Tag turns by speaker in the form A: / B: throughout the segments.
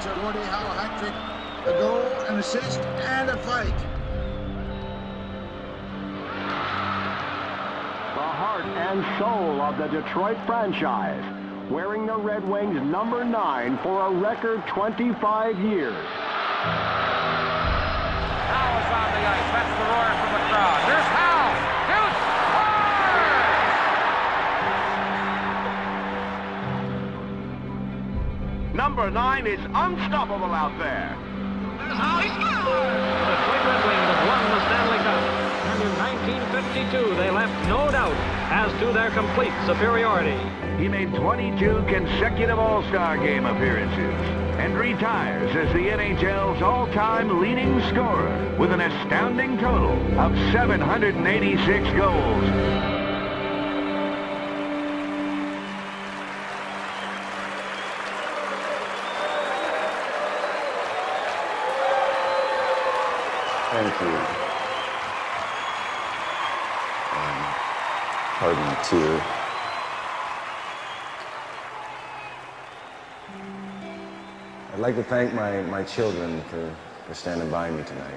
A: a Gordi Howe hat trick, a goal, an assist, and a fight.
B: The heart and soul of the Detroit franchise, wearing the Red Wings number 9 for a record 25 years.
C: Howe is on the ice. That's the roar from the crowd. Here's Howe. Shoots. Scores!
B: Number 9 is unstoppable out there.
C: The Detroit Red Wings have won the Stanley Cup. And in 1952, they left no doubt as to their complete superiority.
B: He made 22 consecutive All-Star Game appearances and retires as the NHL's all-time leading scorer with an astounding total of 786 goals.
D: Thank you. Pardon the tear. I'd like to thank my children for standing by me tonight.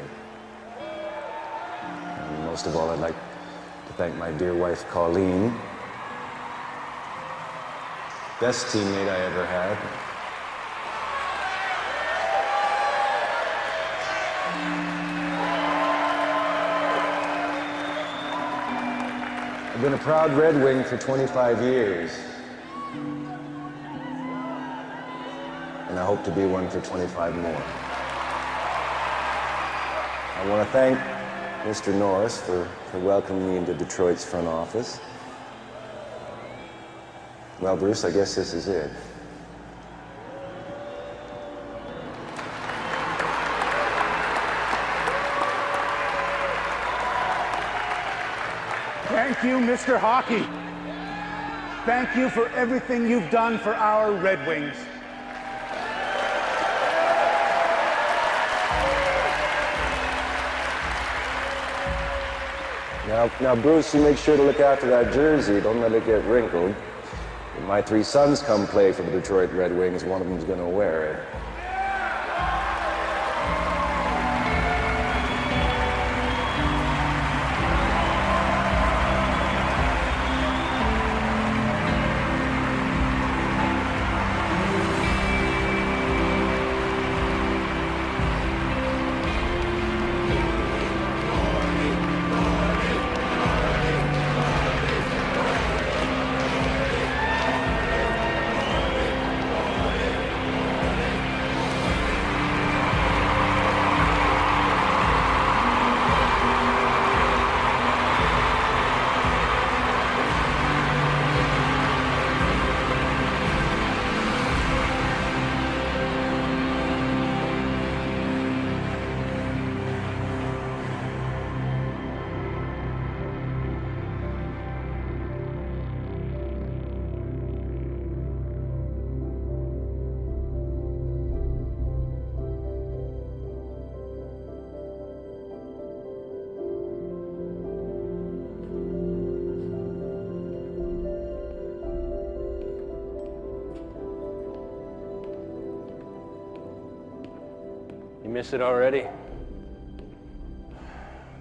D: And most of all, I'd like to thank my dear wife, Colleen. Best teammate I ever had. I've been a proud Red Wing for 25 years. And I hope to be one for 25 more. I want to thank Mr. Norris for welcoming me into Detroit's front office. Well, Bruce, I guess this is it.
E: Thank you, Mr. Hockey. Thank you for everything you've done for our Red Wings.
D: Now, Bruce, you make sure to look after that jersey. Don't let it get wrinkled. When my 3 sons come play for the Detroit Red Wings, one of them's gonna wear it.
F: Miss it already?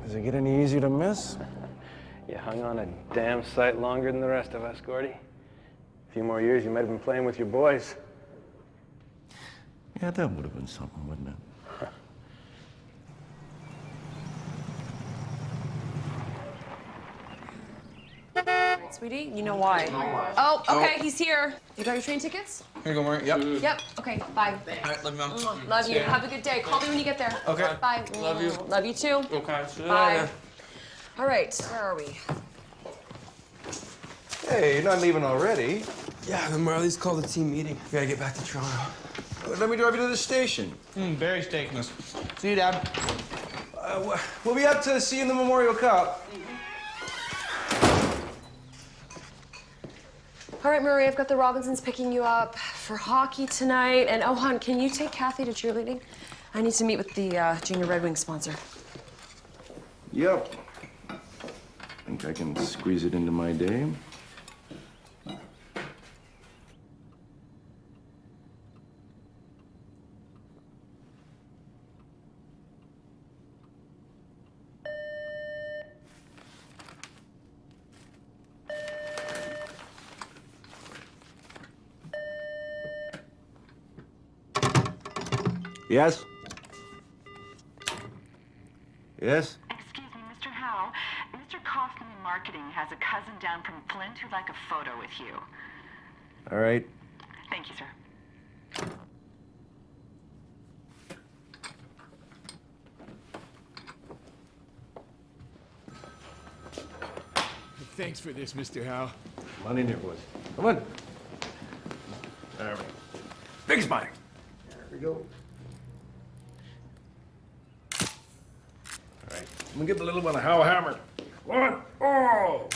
D: Does it get any easier to miss?
F: You hung on a damn sight longer than the rest of us, Gordy. A few more years, you might have been playing with your boys.
D: Yeah, that would have been something, wouldn't it?
G: Sweetie, you know why. Oh, okay, he's here. You got your train tickets?
H: Here you go, Marie. Yep.
G: Yep. Okay, bye.
H: All right, love you, Mom.
G: Love you. Have a good day. Call me when you get there.
H: Okay.
G: Bye.
H: Love you.
G: Love you too.
H: Okay. See you
G: Bye.
H: later.
G: All right, where are we?
D: Hey, you're not leaving already.
H: Yeah, the Marlies called a team meeting. We gotta get back to Toronto.
D: Let me drive you to the station.
H: Barry's taking us. See you, Dad.
D: We'll be up to see you in the Memorial Cup.
G: All right, Murray, I've got the Robinsons picking you up for hockey tonight. And, oh, hon, can you take Kathy to cheerleading? I need to meet with the Junior Red Wings sponsor.
D: Yep. Think I can squeeze it into my day. Yes? Yes?
I: Excuse me, Mr. Howe. Mr. Kaufman in marketing has a cousin down from Flint who'd like a photo with you.
D: All right.
I: Thank you, sir.
J: Thanks for this, Mr. Howe.
D: Come on in here, boys. Come on.
J: All right. Big smile.
D: There we go. All right. I'm gonna give the little one a Howe hammer. 1, oh!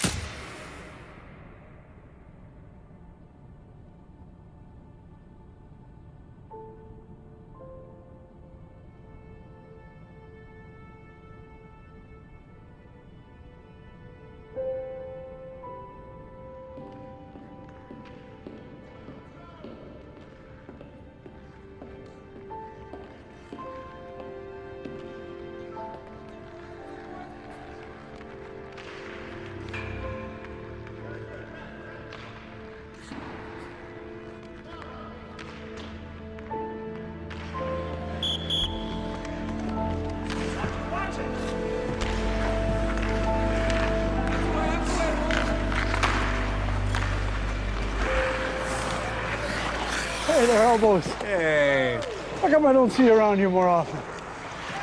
E: Hey there, elbows.
D: Hey.
E: How come I don't see you around here more often?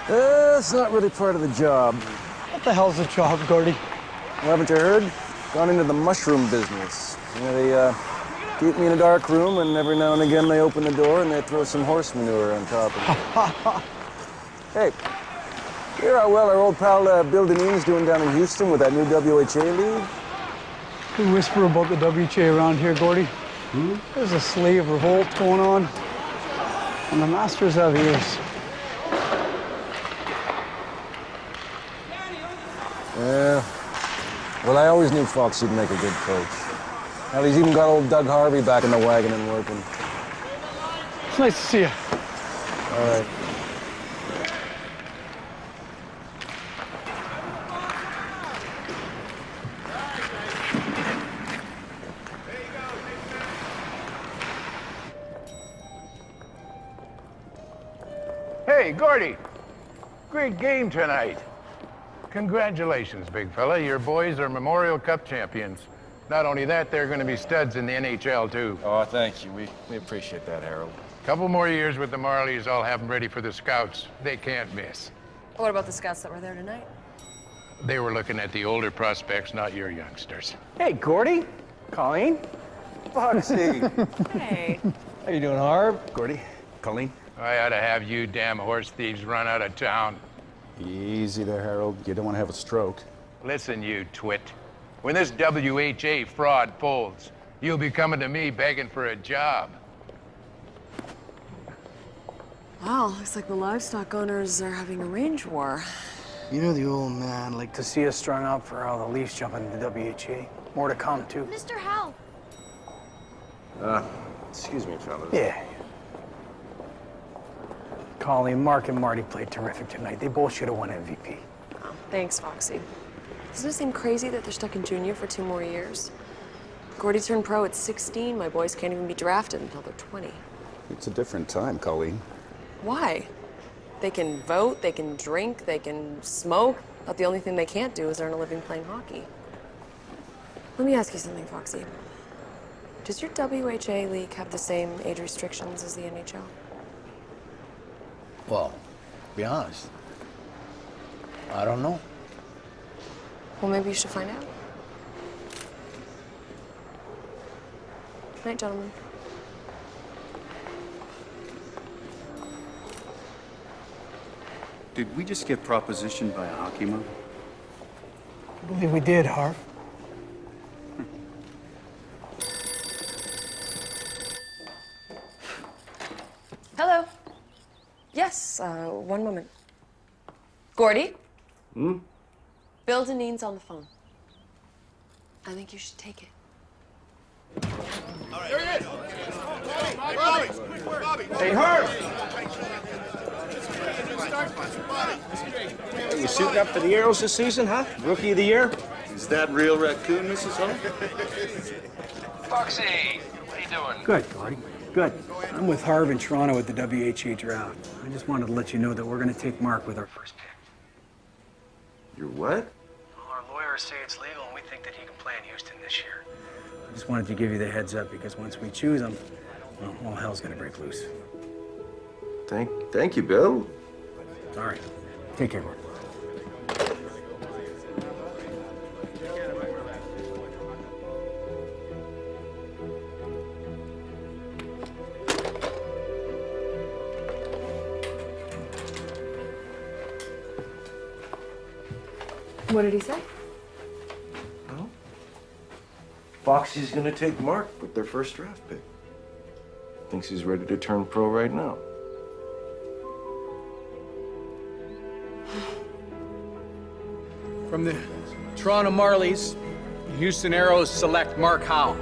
D: It's not really part of the job.
E: What the hell's the job, Gordy?
D: Well, haven't you heard? Gone into the mushroom business. You know, they keep me in a dark room, and every now and again they open the door and they throw some horse manure on top of it. Hey, you hear how well our old pal Bill Deneen's doing down in Houston with that new WHA league?
E: We whisper about the WHA around here, Gordy. There's a slave revolt going on, and the masters have ears.
D: Yeah. Well, I always knew Foxy'd make a good coach. Hell, he's even got old Doug Harvey back in the wagon and working.
E: It's nice to see you.
D: All right.
K: Hey, Gordy. Great game tonight. Congratulations, big fella. Your boys are Memorial Cup champions. Not only that, they're going to be studs in the NHL, too.
D: Oh, thank you. We appreciate that, Harold.
K: Couple more years with the Marlies, I'll have them ready for the scouts. They can't miss.
G: What about the scouts that were there tonight?
K: They were looking at the older prospects, not your youngsters.
F: Hey, Gordy. Colleen.
D: Foxy.
G: Hey.
F: How you doing, Harv? Gordy. Colleen.
K: I ought to have you damn horse thieves run out of town.
L: Easy there, Harold. You don't want to have a stroke.
K: Listen, you twit. When this WHA fraud folds, you'll be coming to me begging for a job.
G: Wow, looks like the livestock owners are having a range war.
F: You know the old man liked to see us strung up for all the Leafs jumping into the WHA. More to come, too.
G: Mr. Howe.
D: Excuse me, fellas.
F: Yeah. Colleen, Mark, and Marty played terrific tonight. They both should have won MVP.
G: Oh, thanks, Foxy. Doesn't it seem crazy that they're stuck in junior for 2 more years? Gordy turned pro at 16. My boys can't even be drafted until they're 20.
L: It's a different time, Colleen.
G: Why? They can vote, they can drink, they can smoke, but the only thing they can't do is earn a living playing hockey. Let me ask you something, Foxy. Does your WHA league have the same age restrictions as the NHL?
F: Well, to be honest, I don't know.
G: Well, maybe you should find out. Night, gentlemen.
L: Did we just get propositioned by a hockey mom?
F: I believe we did, Harv.
G: Hello. Yes, 1 moment. Gordy?
D: Hmm?
G: Bill Deneen's on the phone. I think you should take it.
J: There he is. Hey, Bobby.
D: Hey, Harv! You suiting up for the Arrows this season, huh? Rookie of the year?
L: Is that real raccoon, Mrs. Hull?
M: Foxy, what are you doing?
F: Good, Gordy.
M: Good. I'm with Harv in Toronto at the WHA draft. I just wanted to let you know that we're going to take Mark with our first pick.
N: You're what?
M: Well, our lawyers say it's legal, and we think that he can play in Houston this year. I just wanted to give you the heads up because once we choose him, well, all hell's going to break loose.
N: Thank you, Bill.
M: All right. Take care, Mark.
G: What did he say?
N: Well, Foxy's gonna take Mark with their first draft pick. Thinks he's ready to turn pro right now.
O: From the Toronto Marlies, Houston Aeros select Mark Howe.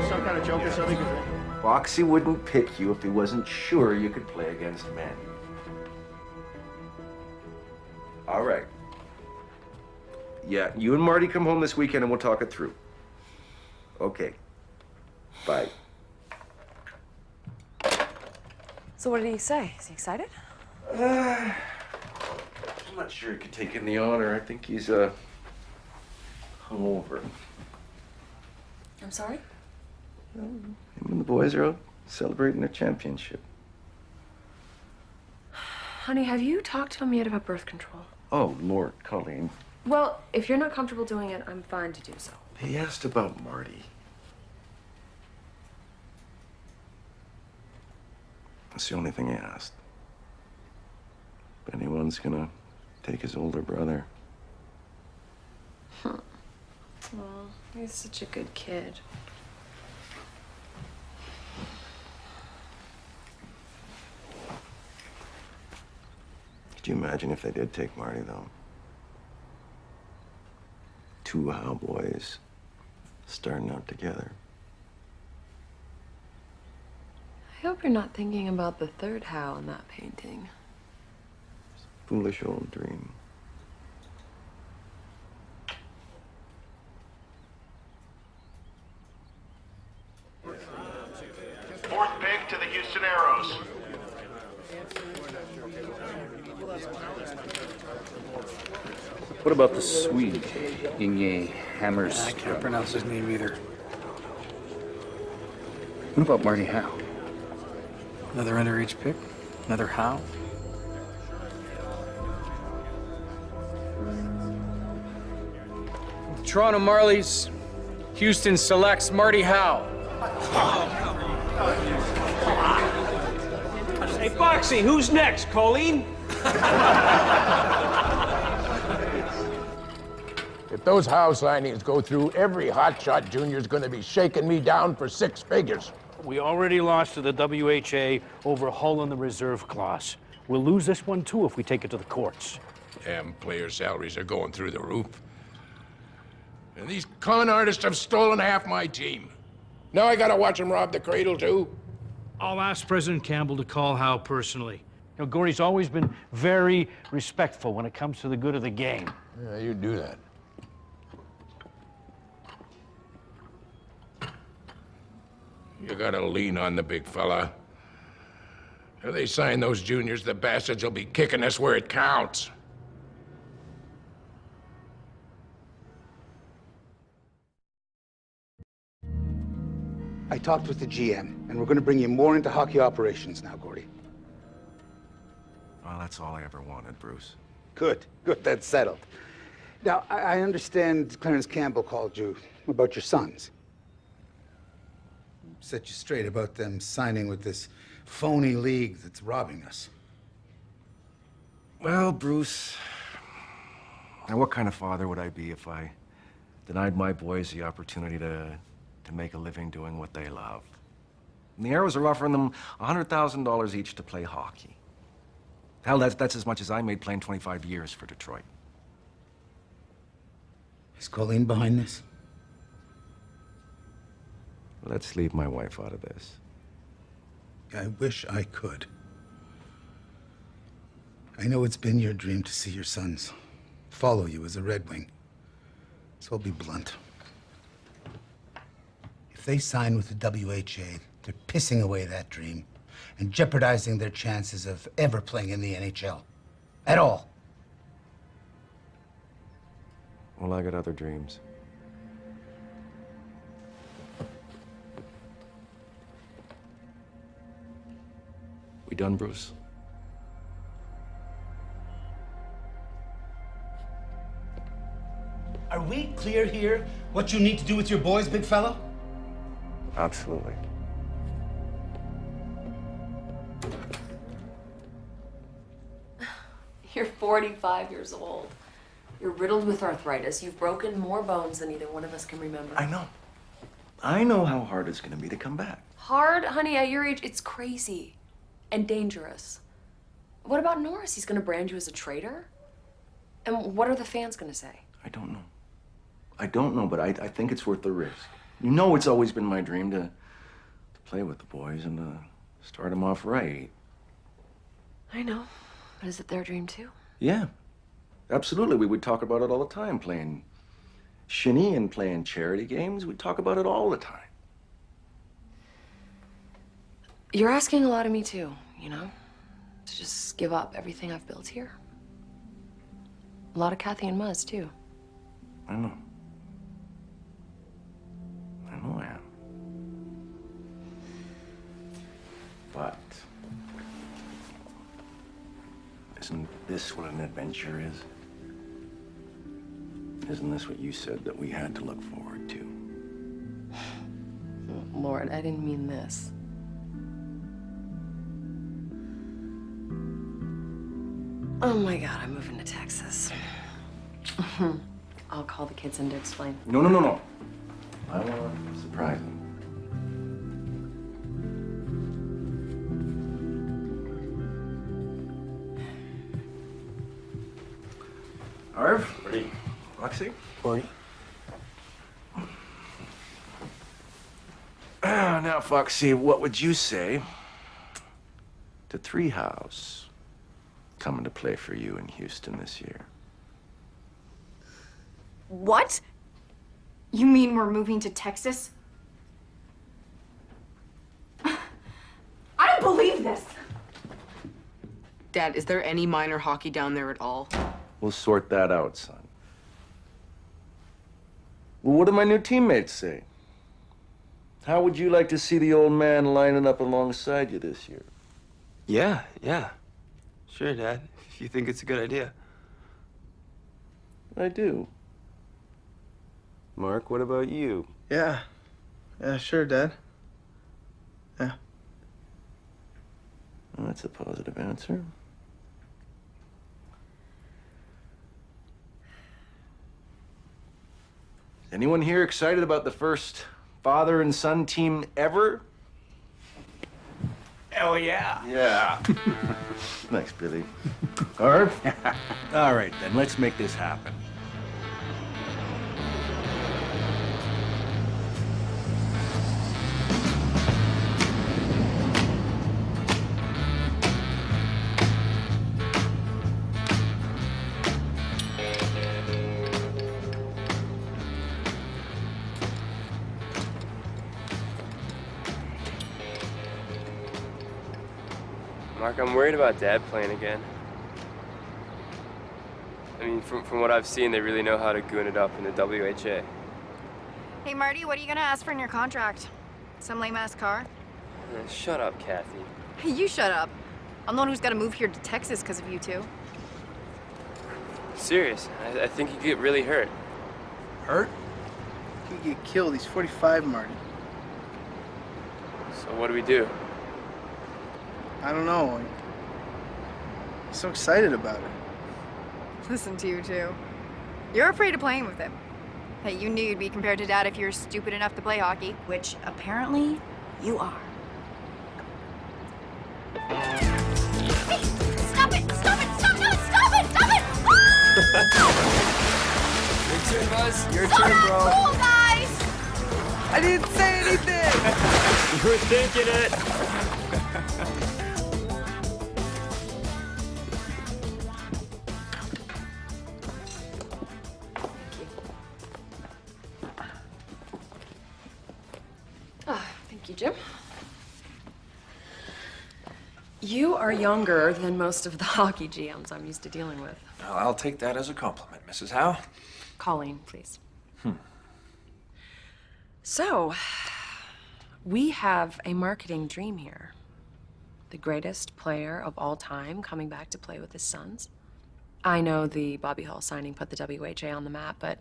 N: Some kind of joke or something? Foxy wouldn't pick you if he wasn't sure you could play against men. All right. Yeah, you and Marty come home this weekend and we'll talk it through. Okay. Bye.
G: So what did he say? Is he excited?
N: I'm not sure he could take in the honor. I think he's hungover.
G: I'm sorry?
N: Him and the boys are out celebrating their championship.
G: Honey, have you talked to him yet about birth control?
N: Oh, Lord, Colleen.
G: Well, if you're not comfortable doing it, I'm fine to do so.
N: He asked about Marty. That's the only thing he asked. If anyone's gonna take his older brother.
G: Oh, he's such a good kid.
N: Could you imagine if they did take Marty, though? Two Howe boys starting out together.
G: I hope you're not thinking about the third Howe in that painting.
N: Foolish old dream.
J: Fourth pick to the Houston Aeros.
L: What about the Swede, Inge Hammers?
M: I can't pronounce his name either.
L: What about Marty Howe?
M: Another underage pick? Another Howe?
O: Toronto Marlies, Houston selects Marty Howe.
P: Hey, Foxy, who's next, Colleen?
K: If those Howe signings go through, every hotshot junior's gonna be shaking me down for 6 figures.
P: We already lost to the WHA over Hull in the reserve clause. We'll lose this one, too, if we take it to the courts.
K: Damn player salaries are going through the roof. And these con artists have stolen half my team. Now I gotta watch them rob the cradle, too?
P: I'll ask President Campbell to call Howe personally. You know, Gordy's always been very respectful when it comes to the good of the game.
K: Yeah, you do that. You gotta lean on the big fella. If they sign those juniors, the bastards will be kicking us where it counts.
Q: I talked with the GM, and we're going to bring you more into hockey operations now, Gordy.
N: Well, that's all I ever wanted, Bruce.
Q: Good, that's settled. Now, I understand Clarence Campbell called you about your sons. Set you straight about them signing with this phony league that's robbing us.
N: Well, Bruce, now what kind of father would I be if I denied my boys the opportunity to make a living doing what they love? And the Arrows are offering them $100,000 each to play hockey. Hell, that's as much as I made playing 25 years for Detroit.
Q: Is Colleen behind this?
N: Let's leave my wife out of this.
Q: I wish I could. I know it's been your dream to see your sons follow you as a Red Wing. So I'll be blunt. If they sign with the WHA, they're pissing away that dream and jeopardizing their chances of ever playing in the NHL. At all.
N: Well, I got other dreams. We done, Bruce?
Q: Are we clear here what you need to do with your boys, big fella?
N: Absolutely.
G: You're 45 years old. You're riddled with arthritis. You've broken more bones than either one of us can remember.
N: I know. I know how hard it's gonna be to come back.
G: Hard? Honey, at your age, it's crazy and dangerous. What about Norris? He's gonna brand you as a traitor? And what are the fans gonna say?
N: I don't know. I don't know, but I think it's worth the risk. You know it's always been my dream to play with the boys and to start them off right.
G: I know. But is it their dream too?
N: Yeah, absolutely. We would talk about it all the time, playing shinny and playing charity games. We'd talk about it all the time.
G: You're asking a lot of me too, you know? To just give up everything I've built here. A lot of Kathy and Muzz too.
N: I know. I know I am. But isn't this what an adventure is? Isn't this what you said that we had to look forward to?
G: Lord, I didn't mean this. Oh my God, I'm moving to Texas. I'll call the kids in to explain.
N: No, no, no, no. I want to surprise them. Arv?
F: Gordy.
N: Roxy?
F: Gordy.
N: Now, Foxy, what would you say to Treehouse coming to play for you in Houston this year?
R: What? You mean we're moving to Texas? I don't believe this.
S: Dad, is there any minor hockey down there at all?
N: We'll sort that out, son. Well, what do my new teammates say? How would you like to see the old man lining up alongside you this year?
F: Yeah. Sure, Dad, if you think it's a good idea.
N: I do. Mark, what about you?
H: Yeah, sure, Dad. Yeah.
N: Well, that's a positive answer. Is anyone here excited about the first father and son team ever?
F: Hell yeah.
N: Yeah. Thanks, Billy. Arv? All right, then, let's make this happen.
F: Mark, I'm worried about Dad playing again. I mean, from what I've seen, they really know how to goon it up in the WHA.
R: Hey, Marty, what are you gonna ask for in your contract? Some lame-ass car?
F: Shut up, Kathy.
R: Hey, you shut up. I'm the one who's gotta move here to Texas because of you two.
F: Serious, I think you get really hurt.
H: Hurt? You get killed. He's 45, Marty.
F: So what do we do?
H: I don't know. I'm so excited about it.
R: Listen to you two. You're afraid of playing with him. Hey, you knew you'd be compared to Dad if you were stupid enough to play hockey. Which, apparently, you are. Hey, stop it! Stop it! Stop! No, stop it! Stop it!
F: Your turn, Buzz. Your
R: Stop
F: turn,
R: it!
F: bro.
R: Cool, guys!
F: I didn't say anything! You were thinking it.
G: You are younger than most of the hockey GMs I'm used to dealing with.
T: Well, I'll take that as a compliment, Mrs. Howe.
G: Colleen, please. So, we have a marketing dream here. The greatest player of all time coming back to play with his sons. I know the Bobby Hull signing put the WHA on the map, but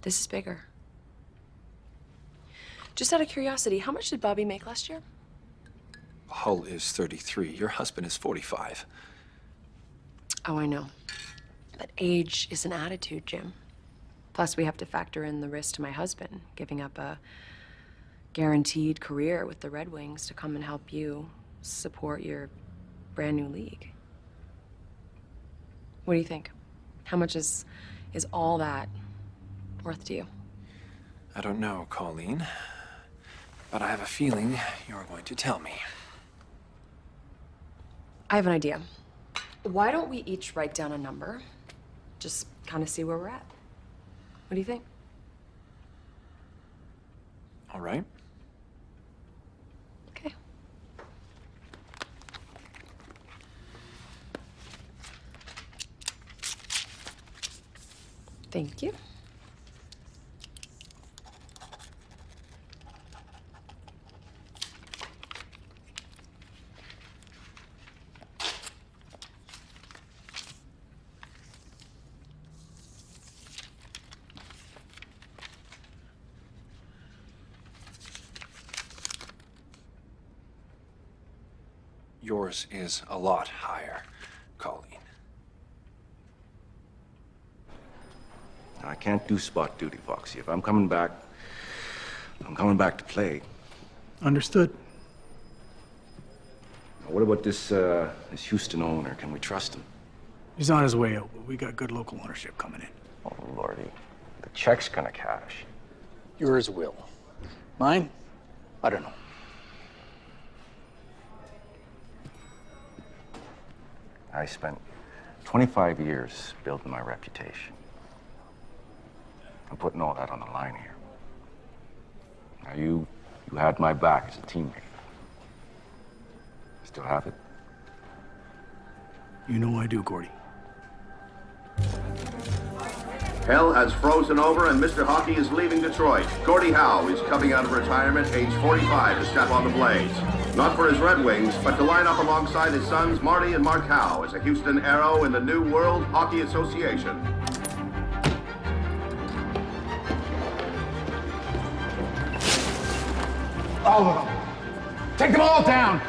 G: this is bigger. Just out of curiosity, how much did Bobby make last year?
T: Hull is 33. Your husband is 45.
G: Oh, I know. But age is an attitude, Jim. Plus, we have to factor in the risk to my husband, giving up a guaranteed career with the Red Wings to come and help you support your brand new league. What do you think? How much is all that worth to you?
T: I don't know, Colleen, but I have a feeling you're going to tell me.
G: I have an idea. Why don't we each write down a number? Just kind of see where we're at. What do you think?
T: All right.
G: Okay. Thank you.
T: Yours is a lot higher, Colleen.
N: I can't do spot duty, Foxy. If I'm coming back, I'm coming back to play.
E: Understood.
N: Now, what about this Houston owner? Can we trust him?
E: He's on his way out, but we got good local ownership coming in.
N: Oh, Lordy. The check's gonna cash.
E: Yours will. Mine? I don't know.
N: I spent 25 years building my reputation. I'm putting all that on the line here. Now, you had my back as a teammate. Still have it?
E: You know I do, Gordy.
U: Hell has frozen over and Mr. Hockey is leaving Detroit. Gordi Howe is coming out of retirement, age 45, to step on the blades. Not for his Red Wings, but to line up alongside his sons Marty and Mark Howe as a Houston Arrow in the new World Hockey Association.
K: All of them. Take them all down.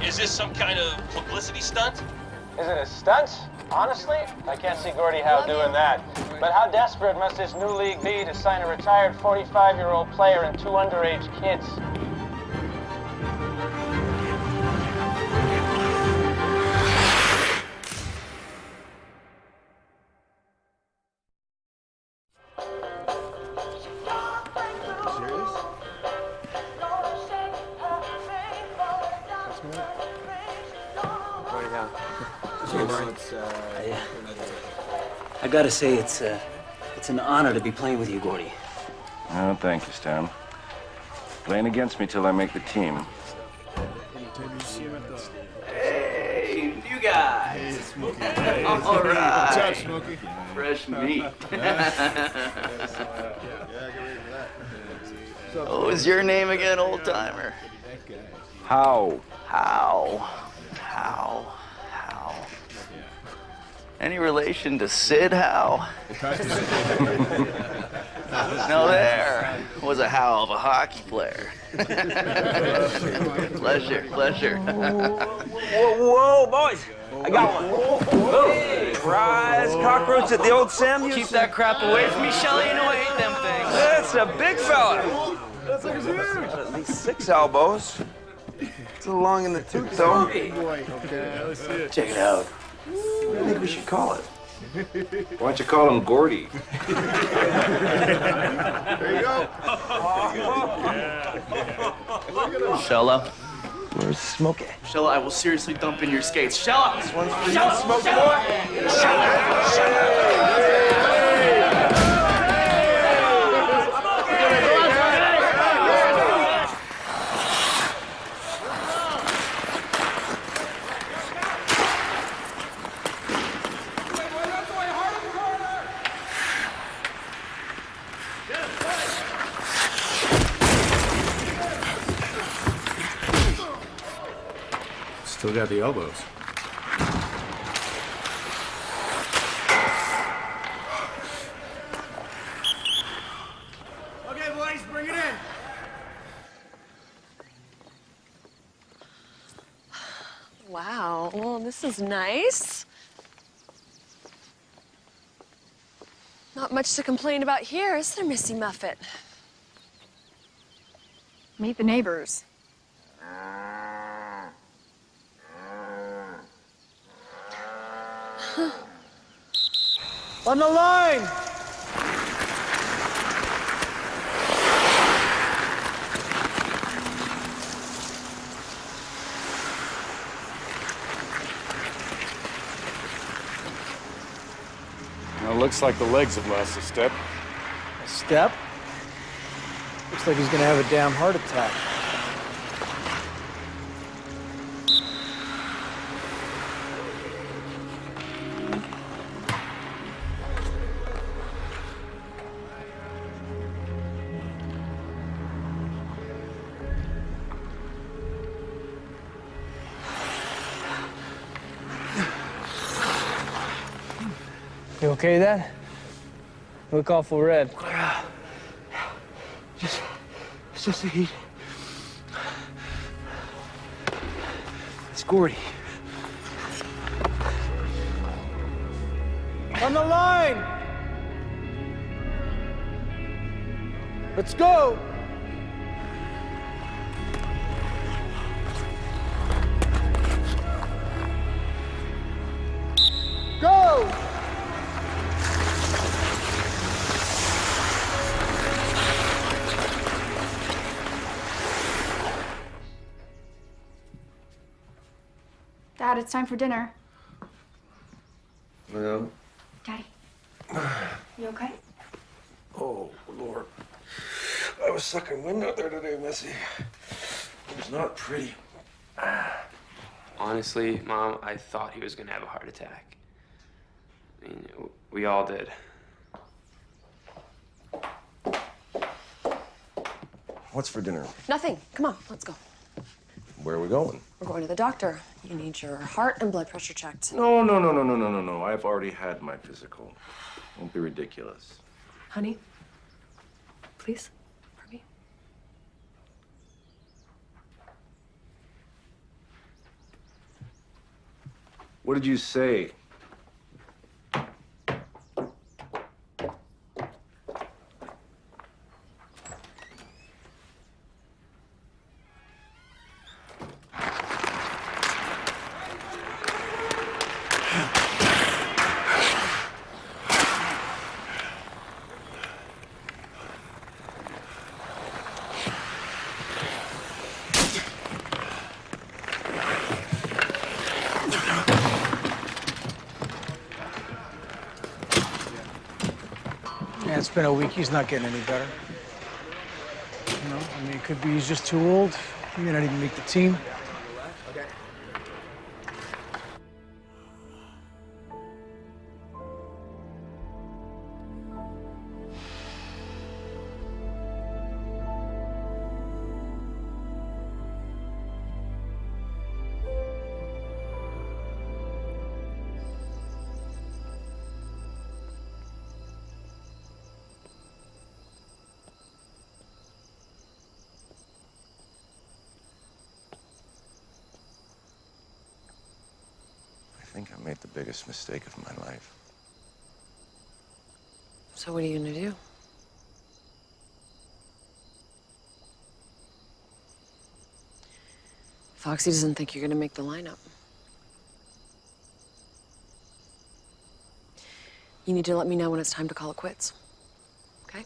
V: Is this some kind of publicity stunt?
W: Is it a stunt? Honestly, I can't see Gordi Howe doing that. But how desperate must this new league be to sign a retired 45-year-old player and 2 underage kids?
M: I gotta say, it's an honor to be playing with you, Gordy.
N: Oh, thank you, Stan. Playing against me till I make the team.
V: Hey, you guys. All right.
J: Good job, Smokey.
V: Fresh meat. What was your name again, old timer?
N: How?
V: How? Any relation to Sid Howe? No, there was a Howe of a hockey player. Pleasure.
X: Whoa, boys! I got one. Whoa. Surprise cockroach at the old Sam.
V: Keep that crap away from me, Shelley. You know I hate them things.
X: That's a big fella. That's like huge. At least 6 elbows. It's a little long in the tooth, though.
J: Okay, let's see it.
X: Check it out. What do you think we should call it?
N: Why don't you call him Gordy?
J: There you go.
V: Shella.
X: Where's Smokey?
V: Shella, I will seriously dump in your skates. Shella!
X: This one's for you, Smokey boy.
K: Still got the elbows.
J: Okay, boys, bring it in.
G: Wow, well, this is nice. Not much to complain about here, is there, Missy Muffet?
R: Meet the neighbors.
J: On the line!
N: Now, it looks like the legs have lost a step.
M: A step? Looks like he's gonna have a damn heart attack. You okay, Dad? You look awful red.
J: It's just the heat. It's Gordy. On the line! Let's go! Go!
R: Dad, it's time for dinner.
N: Well,
R: Daddy, you okay?
N: oh, Lord. I was sucking wind out there today, Missy. It was not pretty.
A: Honestly, Mom, I thought he was gonna have a heart attack. I mean, we all did.
N: What's for dinner?
G: Nothing. Come on, let's go.
N: Where are we going?
G: We're going to the doctor. You need your heart and blood pressure checked.
N: No. I've already had my physical. Don't be ridiculous.
G: Honey, please, for me.
N: What did you say?
M: Yeah, it's been a week. He's not getting any better. You know, I mean, it could be he's just too old. He may not even make the team.
N: I think I made the biggest mistake of my life.
G: So what are you gonna do? Foxy doesn't think you're gonna make the lineup. You need to let me know when it's time to call it quits. Okay?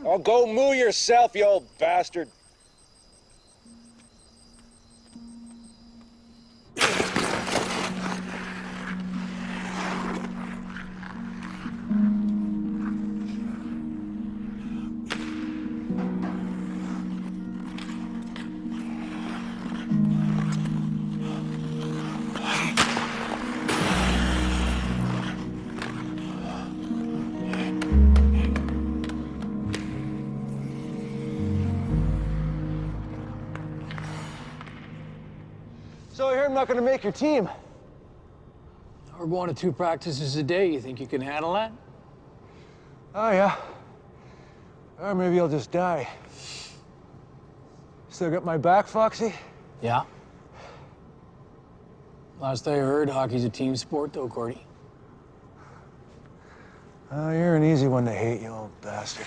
B: Oh, go moo yourself, you old bastard.
F: So I hear I'm not gonna make your team.
P: We're going to 2 practices a day. You think you can handle that?
F: Oh, yeah. Or maybe I'll just die. Still got my back, Foxy?
P: Yeah. Last I heard, hockey's a team sport, though, Gordy.
F: Oh, you're an easy one to hate, you old bastard.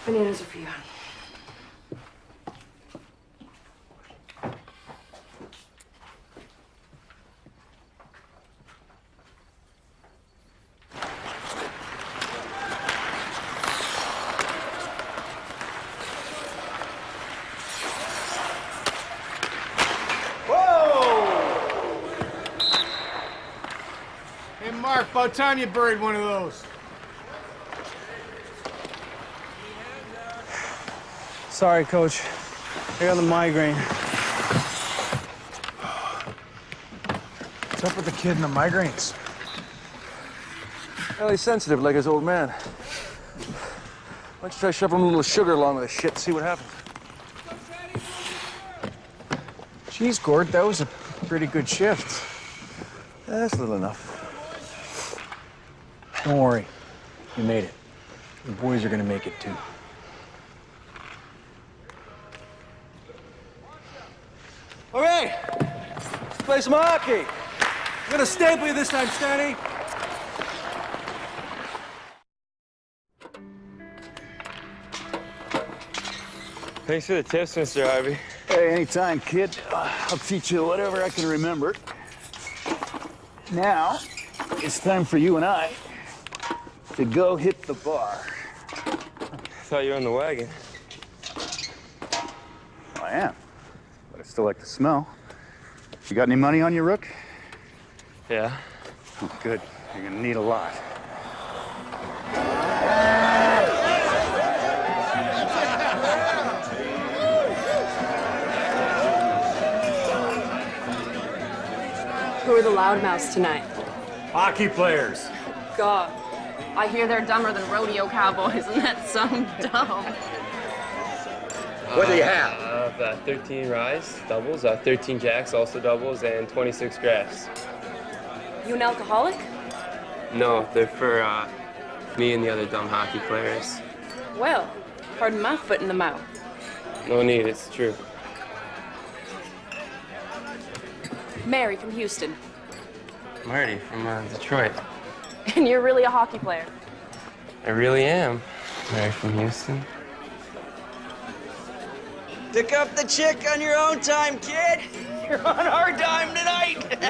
G: Bananas are for you.
J: Hey, Mark, about time you buried one of those.
H: Sorry, Coach. I got the migraine.
F: What's up with the kid and the migraines? Well, he's sensitive like his old man. Why don't you try shoving a little sugar along with the shit and see what happens? Jeez, Gord, that was a pretty good shift. That's little enough.
H: Don't worry. You made it. The boys are gonna make it too.
F: Okay, let's play some hockey. I'm gonna staple you this time, Stanny.
C: Thanks for the tips, Mr. Harvey.
H: Hey, anytime, kid. I'll teach you whatever I can remember. Now, it's time for you and I to go hit the bar.
C: I thought you were on the wagon.
H: I am, but I still like the smell. You got any money on you, Rook?
C: Yeah.
H: Oh, good. You're gonna need a lot.
S: Who are the loudmouths tonight?
C: Hockey players.
S: God, I hear they're dumber than rodeo cowboys, and that's so dumb.
C: What do you have? 13 ryes, doubles, 13 jacks, also doubles, and 26 graphs.
S: You an alcoholic?
C: No, they're for me and the other dumb hockey players.
S: Well, pardon my foot in the mouth.
C: No need, it's true.
S: Mary from Houston.
C: Marty from Detroit.
S: And you're really a hockey player.
C: I really am. Mary from Houston.
V: Pick up the chick on your own time, kid. You're on our dime tonight.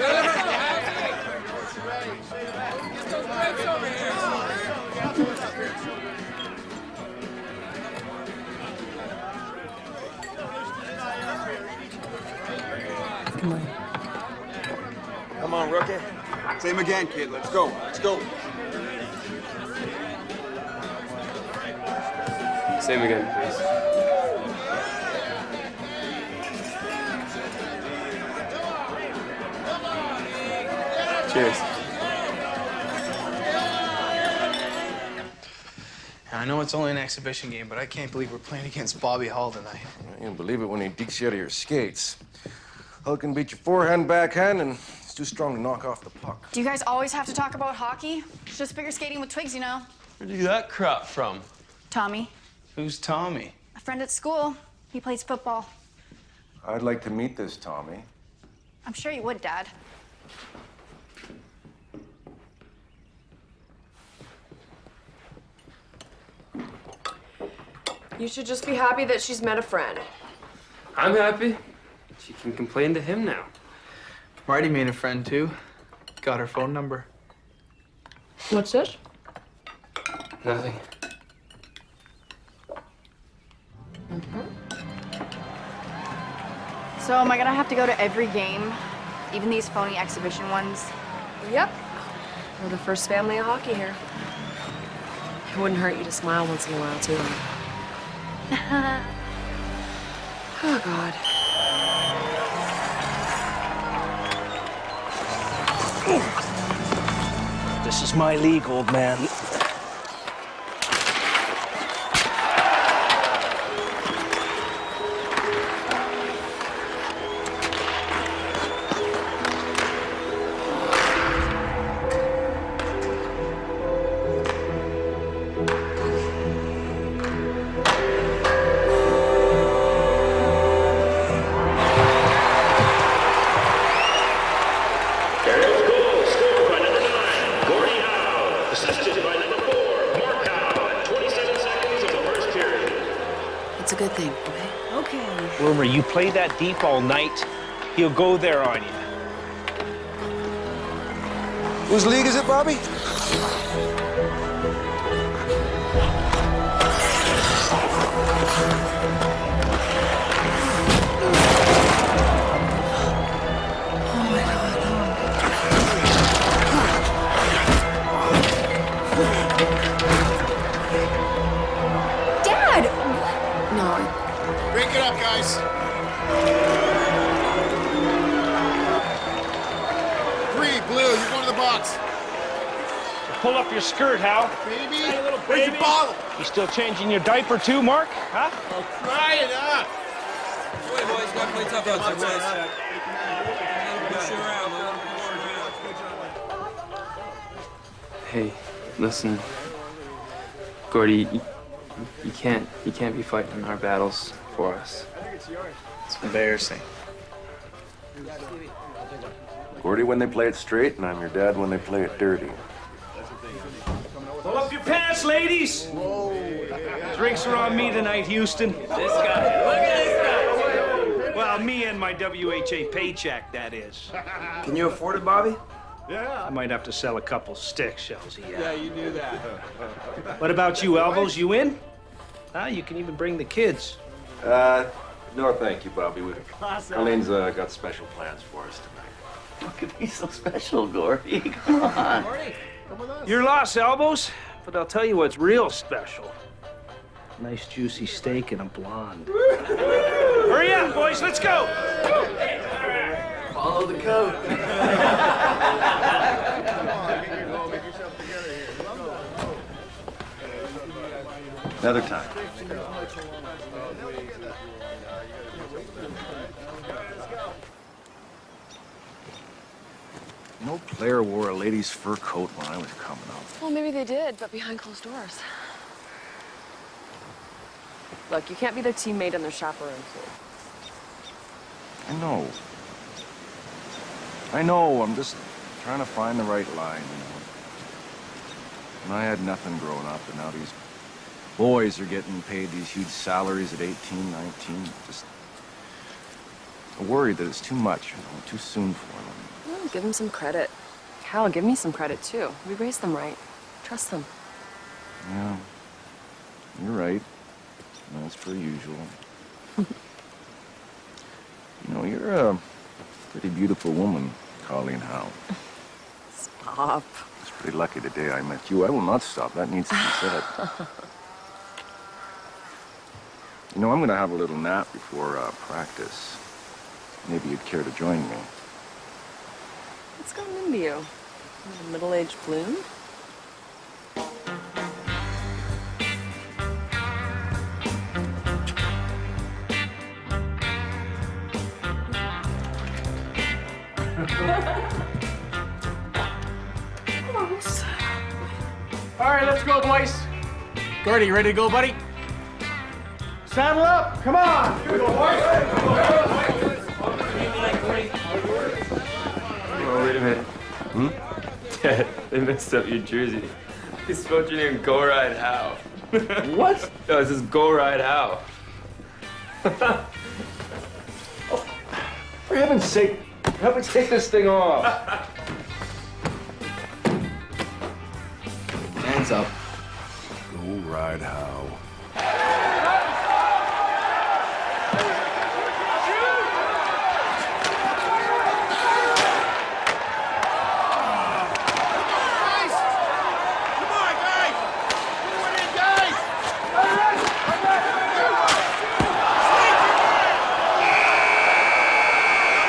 J: Come on, rookie. Same again, kid. Let's go. Let's go.
C: Same again, please. Cheers.
H: I know it's only an exhibition game, but I can't believe we're playing against Bobby Hall tonight.
N: You don't believe it when he dekes you out of your skates. Hull can beat your forehand, backhand, and he's too strong to knock off the puck.
R: Do you guys always have to talk about hockey? It's just figure skating with twigs, you know.
C: Where'd you get that crap from?
R: Tommy,
H: Who's Tommy?
R: a friend at school. He plays football.
N: I'd like to meet this Tommy.
R: I'm sure you would, Dad.
G: You should just be happy that she's met a friend.
A: I'm happy. She can complain to him now.
H: Marty made a friend too. Got her phone number.
G: What's this?
A: Nothing.
R: So am I gonna have to go to every game? Even these phony exhibition ones?
G: Yep. We're the first family of hockey here. It wouldn't hurt you to smile once in a while, too. Oh, God.
F: This is my league, old man.
G: It's a good thing, okay? Okay.
F: Rumor, you play that deep all night, he'll go there on you.
J: Whose league is it, Bobby?
G: Dad! No.
J: Break it up, guys. Three, Blue, you go to the box.
F: Pull up your skirt, Hal.
J: Baby,
F: Hey, little
J: where's
F: baby.
J: your bottle?
F: You still changing your diaper too, Mark? Huh?
J: Oh, cry it up.
X: Wait, boys, gotta play tough out there, boys.
A: Hey, listen, Gordy, you can't be fighting our battles for us.
H: It's embarrassing.
N: Gordy when they play it straight, and I'm your dad when they play it dirty.
P: Pull up your pants, ladies. Drinks are on me tonight, Houston.
W: This guy. Look at this guy.
P: Well, me and my WHA paycheck, that is.
X: Can you afford it, Bobby?
P: I might have to sell a couple sticks, Chelsea.
W: Yeah, you do that.
P: What about you, Elbows? You in? You can even bring the kids.
N: No, thank you, Bobby. Colleen's got special plans for us tonight.
D: What could be so special, Gordy? Come on.
P: Your loss, Elbows. But I'll tell you what's real special. Nice juicy steak and a blonde. Hurry up, boys, let's go!
D: Follow the code.
N: Another time. No player wore a lady's fur coat when I was coming up.
G: Well, maybe they did, but behind closed doors. Look, you can't be their teammate and their chaperone, too.
N: I know, I'm just trying to find the right line, you know. And I had nothing growing up, and now these boys are getting paid these huge salaries at 18, 19. Just I'm worried that it's too much, you know, too soon for them.
G: Well, give them some credit. Hal, give me some credit, too. We raised them right. Trust them.
N: Yeah, you're right. As per usual. You know, you're a pretty beautiful woman, Colleen Howe.
G: Stop.
N: I was pretty lucky the day I met you. I will not stop. That needs to be said. You know, I'm going to have a little nap before practice. Maybe you'd care to join me.
G: What's gotten into you? A middle-aged bloom?
W: All right, let's go, boys. Gordy, you ready to go, buddy? Saddle up. Come on. Here we go, boys.
C: minute. Dad, they messed up your jersey. They spelled your name Go Ride How.
D: What?
C: No, it says Go Ride How.
N: For heaven's sake, help me take this thing off.
C: Hands up.
N: Go Ride How.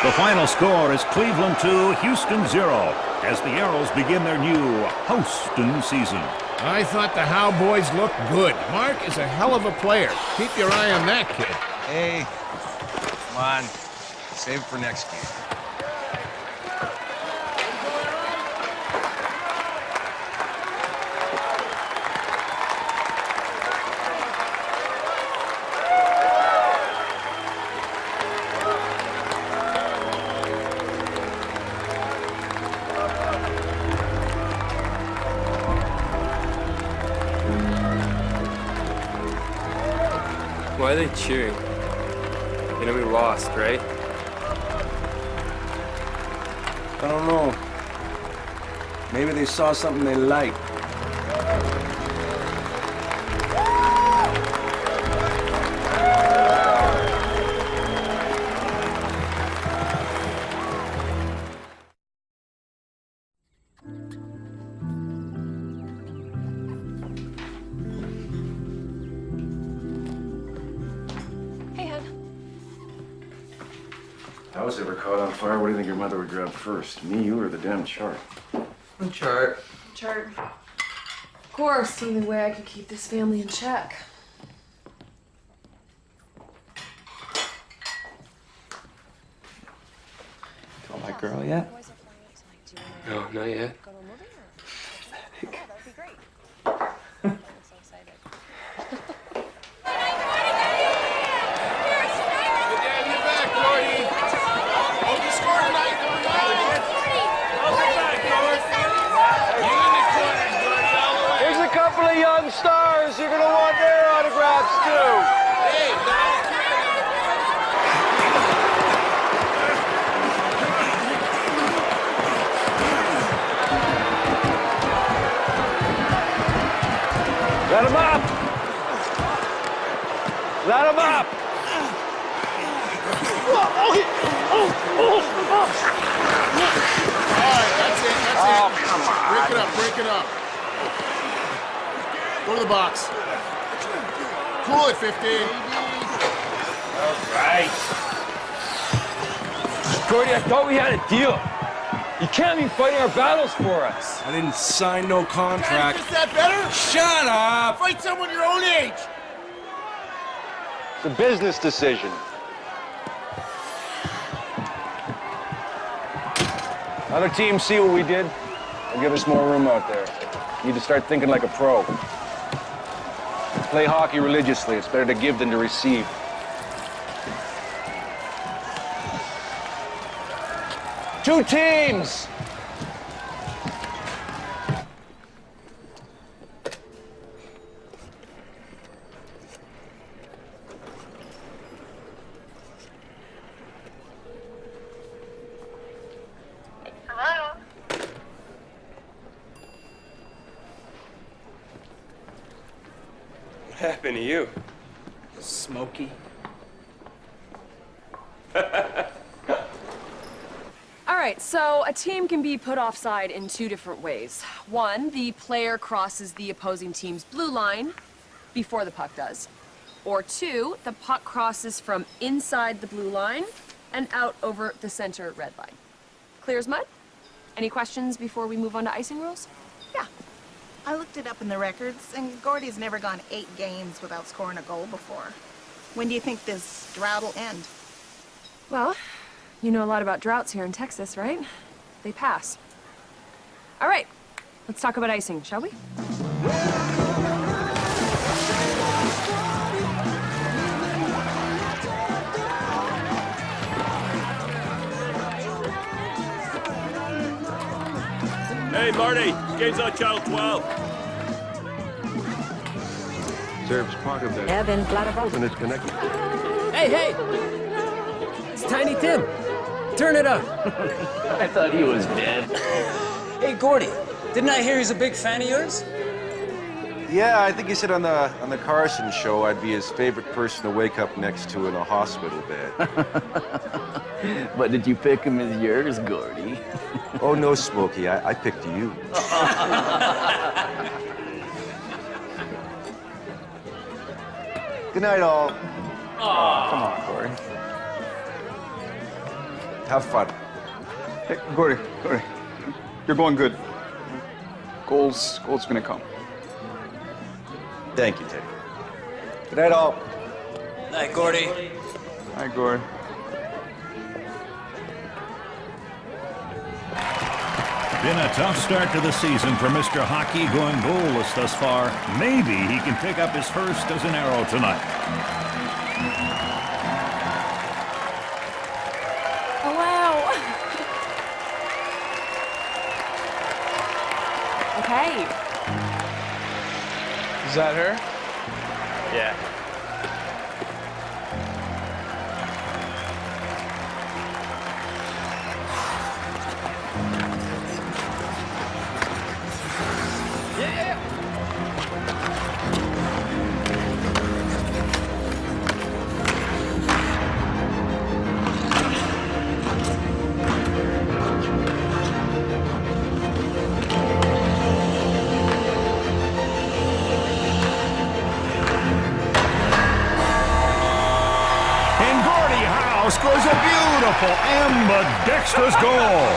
I: The final score is Cleveland 2, Houston 0, as the Arrows begin their new Houston season.
K: I thought the Howe boys looked good. Mark is a hell of a player. Keep your eye on that kid.
N: Hey, come on. Save it for next game.
C: Why are they cheering? You know we lost, right?
N: I don't know. Maybe they saw something they liked. If I was ever caught on fire, what do you think your mother would grab first? Me, you, or the damn chart?
C: The chart.
G: Chart. Of course, the only way I could keep this family in check.
C: Told my girl yet? No, not yet.
W: Young stars, you're gonna want their autographs too. Let him up! Let him up!
K: All right, that's it.
W: Oh, come on.
K: Break it up, break it up. Go to the box. Cool it, 50.
W: All right. Gordy, I thought we had a deal. You can't be fighting our battles for us.
N: I didn't sign no contract.
K: Is that better?
N: Shut up!
K: Fight someone your own age.
W: It's a business decision. Other teams see what we did. They'll give us more room out there. You need to start thinking like a pro. Play hockey religiously. It's better to give than to receive. Two teams!
L: Hello?
C: What happened to you?
M: Smokey.
G: All right, so a team can be put offside in two different ways. One, the player crosses the opposing team's blue line before the puck does. Or two, the puck crosses from inside the blue line and out over the center red line. Clear as mud? Any questions before we move on to icing rules?
L: Yeah. I looked it up in the records, and Gordy's never gone 8 games without scoring a goal before. When do you think this drought will end?
G: Well, you know a lot about droughts here in Texas, right? They pass. All right, let's talk about icing, shall we?
E: Hey, Marty, game's on channel 12.
W: Serves part of that.
O: Evan Vladimir.
W: And it's connected.
O: Hey, hey! It's Tiny Tim. Turn it up.
D: I thought he was dead.
V: Hey, Gordy, didn't I hear he's a big fan of yours?
N: Yeah, I think he said on the Carson show I'd be his favorite person to wake up next to in a hospital bed.
D: But did you pick him as yours, Gordy?
N: Oh, no, Smokey. I picked you. Good night, all.
J: Come on, Gordy.
N: Have fun.
J: Hey, Gordy, you're going good. Goals gonna come.
N: Thank you, Teddy. Good night, all.
V: Night, Gordy.
J: Hi, Gordy.
I: Been a tough start to the season for Mr. Hockey, going goalless thus far. Maybe he can pick up his first as an arrow tonight.
G: Oh, wow. Okay.
H: Is that her?
F: Yeah.
I: Scores a beautiful ambidextrous goal.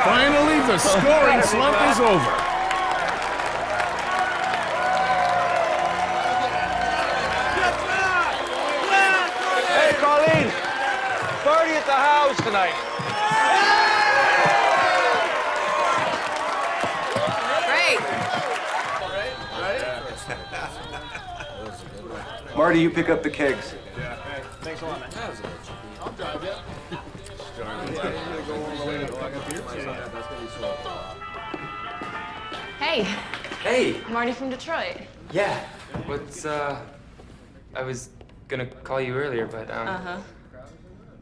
K: Finally, the scoring slump is over.
W: Hey, Colleen! Party at the house tonight.
G: Great.
N: Marty, you pick up the kegs.
F: Thanks a lot, man.
J: I'll drive you.
S: Hey.
A: Hey.
S: Marty from Detroit.
A: Yeah. What's, I was gonna call you earlier, but,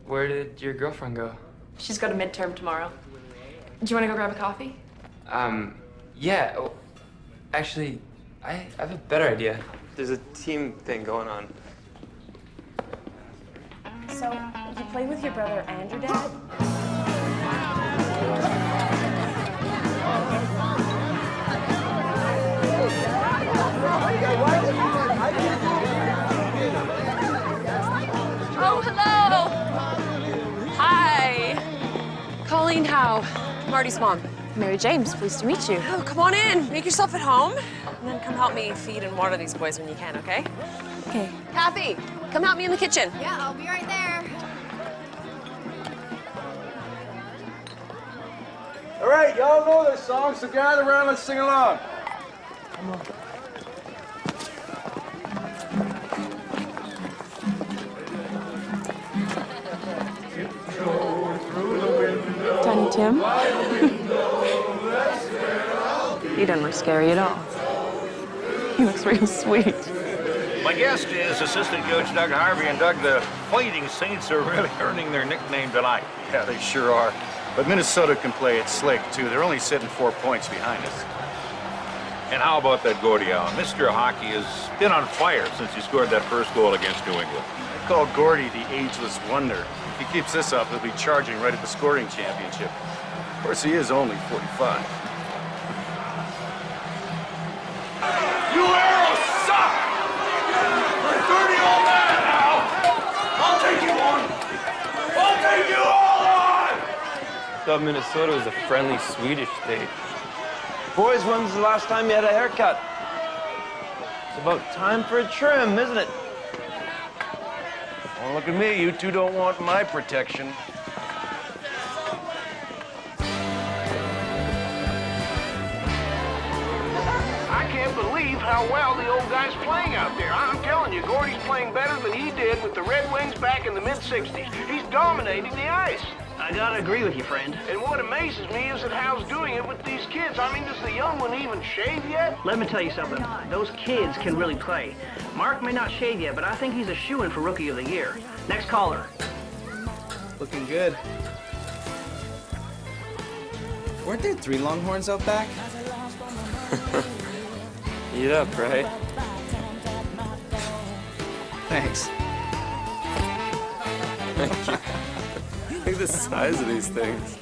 A: where did your girlfriend go?
S: She's got a midterm tomorrow. Do you want to go grab a coffee?
A: Yeah. Oh, actually, I have a better idea. There's a team thing going on.
G: So, you play with your brother and your dad? Oh, hello! Hi! Colleen Howe, Marty's mom.
S: Mary James, pleased to meet you.
G: Oh, come on in. Make yourself at home. And then come help me feed and water these boys when you can, okay?
S: Okay.
G: Kathy, come help me in the kitchen.
R: Yeah, I'll be right there.
W: All right, y'all know this song, so gather around, let's sing along.
G: Come on.
S: Tiny Tim? He doesn't look scary at all. He looks real sweet.
I: My guest is assistant coach Doug Harvey, and Doug, the Fighting Saints are really earning their nickname tonight.
K: Yeah, they sure are. But Minnesota can play it slick, too. They're only sitting 4 points behind us.
I: And how about that Gordi Howe? Mr. Hockey has been on fire since he scored that first goal against New England.
K: I call Gordy the ageless wonder. If he keeps this up, he'll be charging right at the scoring championship. Of course, he is only 45.
E: You arrows suck! You're 30 old man now! I'll take you on! I'll take you all on!
C: I thought Minnesota was a friendly Swedish state.
V: Boys, when's the last time you had a haircut? It's about time for a trim, isn't it?
W: Well, look at me. You two don't want my protection. I can't
K: can't believe how well the old guy's playing out there. I'm telling you, Gordy's playing better than he did with the Red Wings back in the mid-'60s. He's dominating the ice.
M: I gotta agree with you, friend.
K: And what amazes me is that Hal's doing it with these kids. I mean, does the young one even shave yet?
M: Let me tell you something. Those kids can really play. Mark may not shave yet, but I think he's a shoo-in for Rookie of the Year. Next caller.
H: Looking good. Weren't there 3 Longhorns out back?
C: Eat up, right?
H: Thanks.
C: Thank you. Look at the size of these things.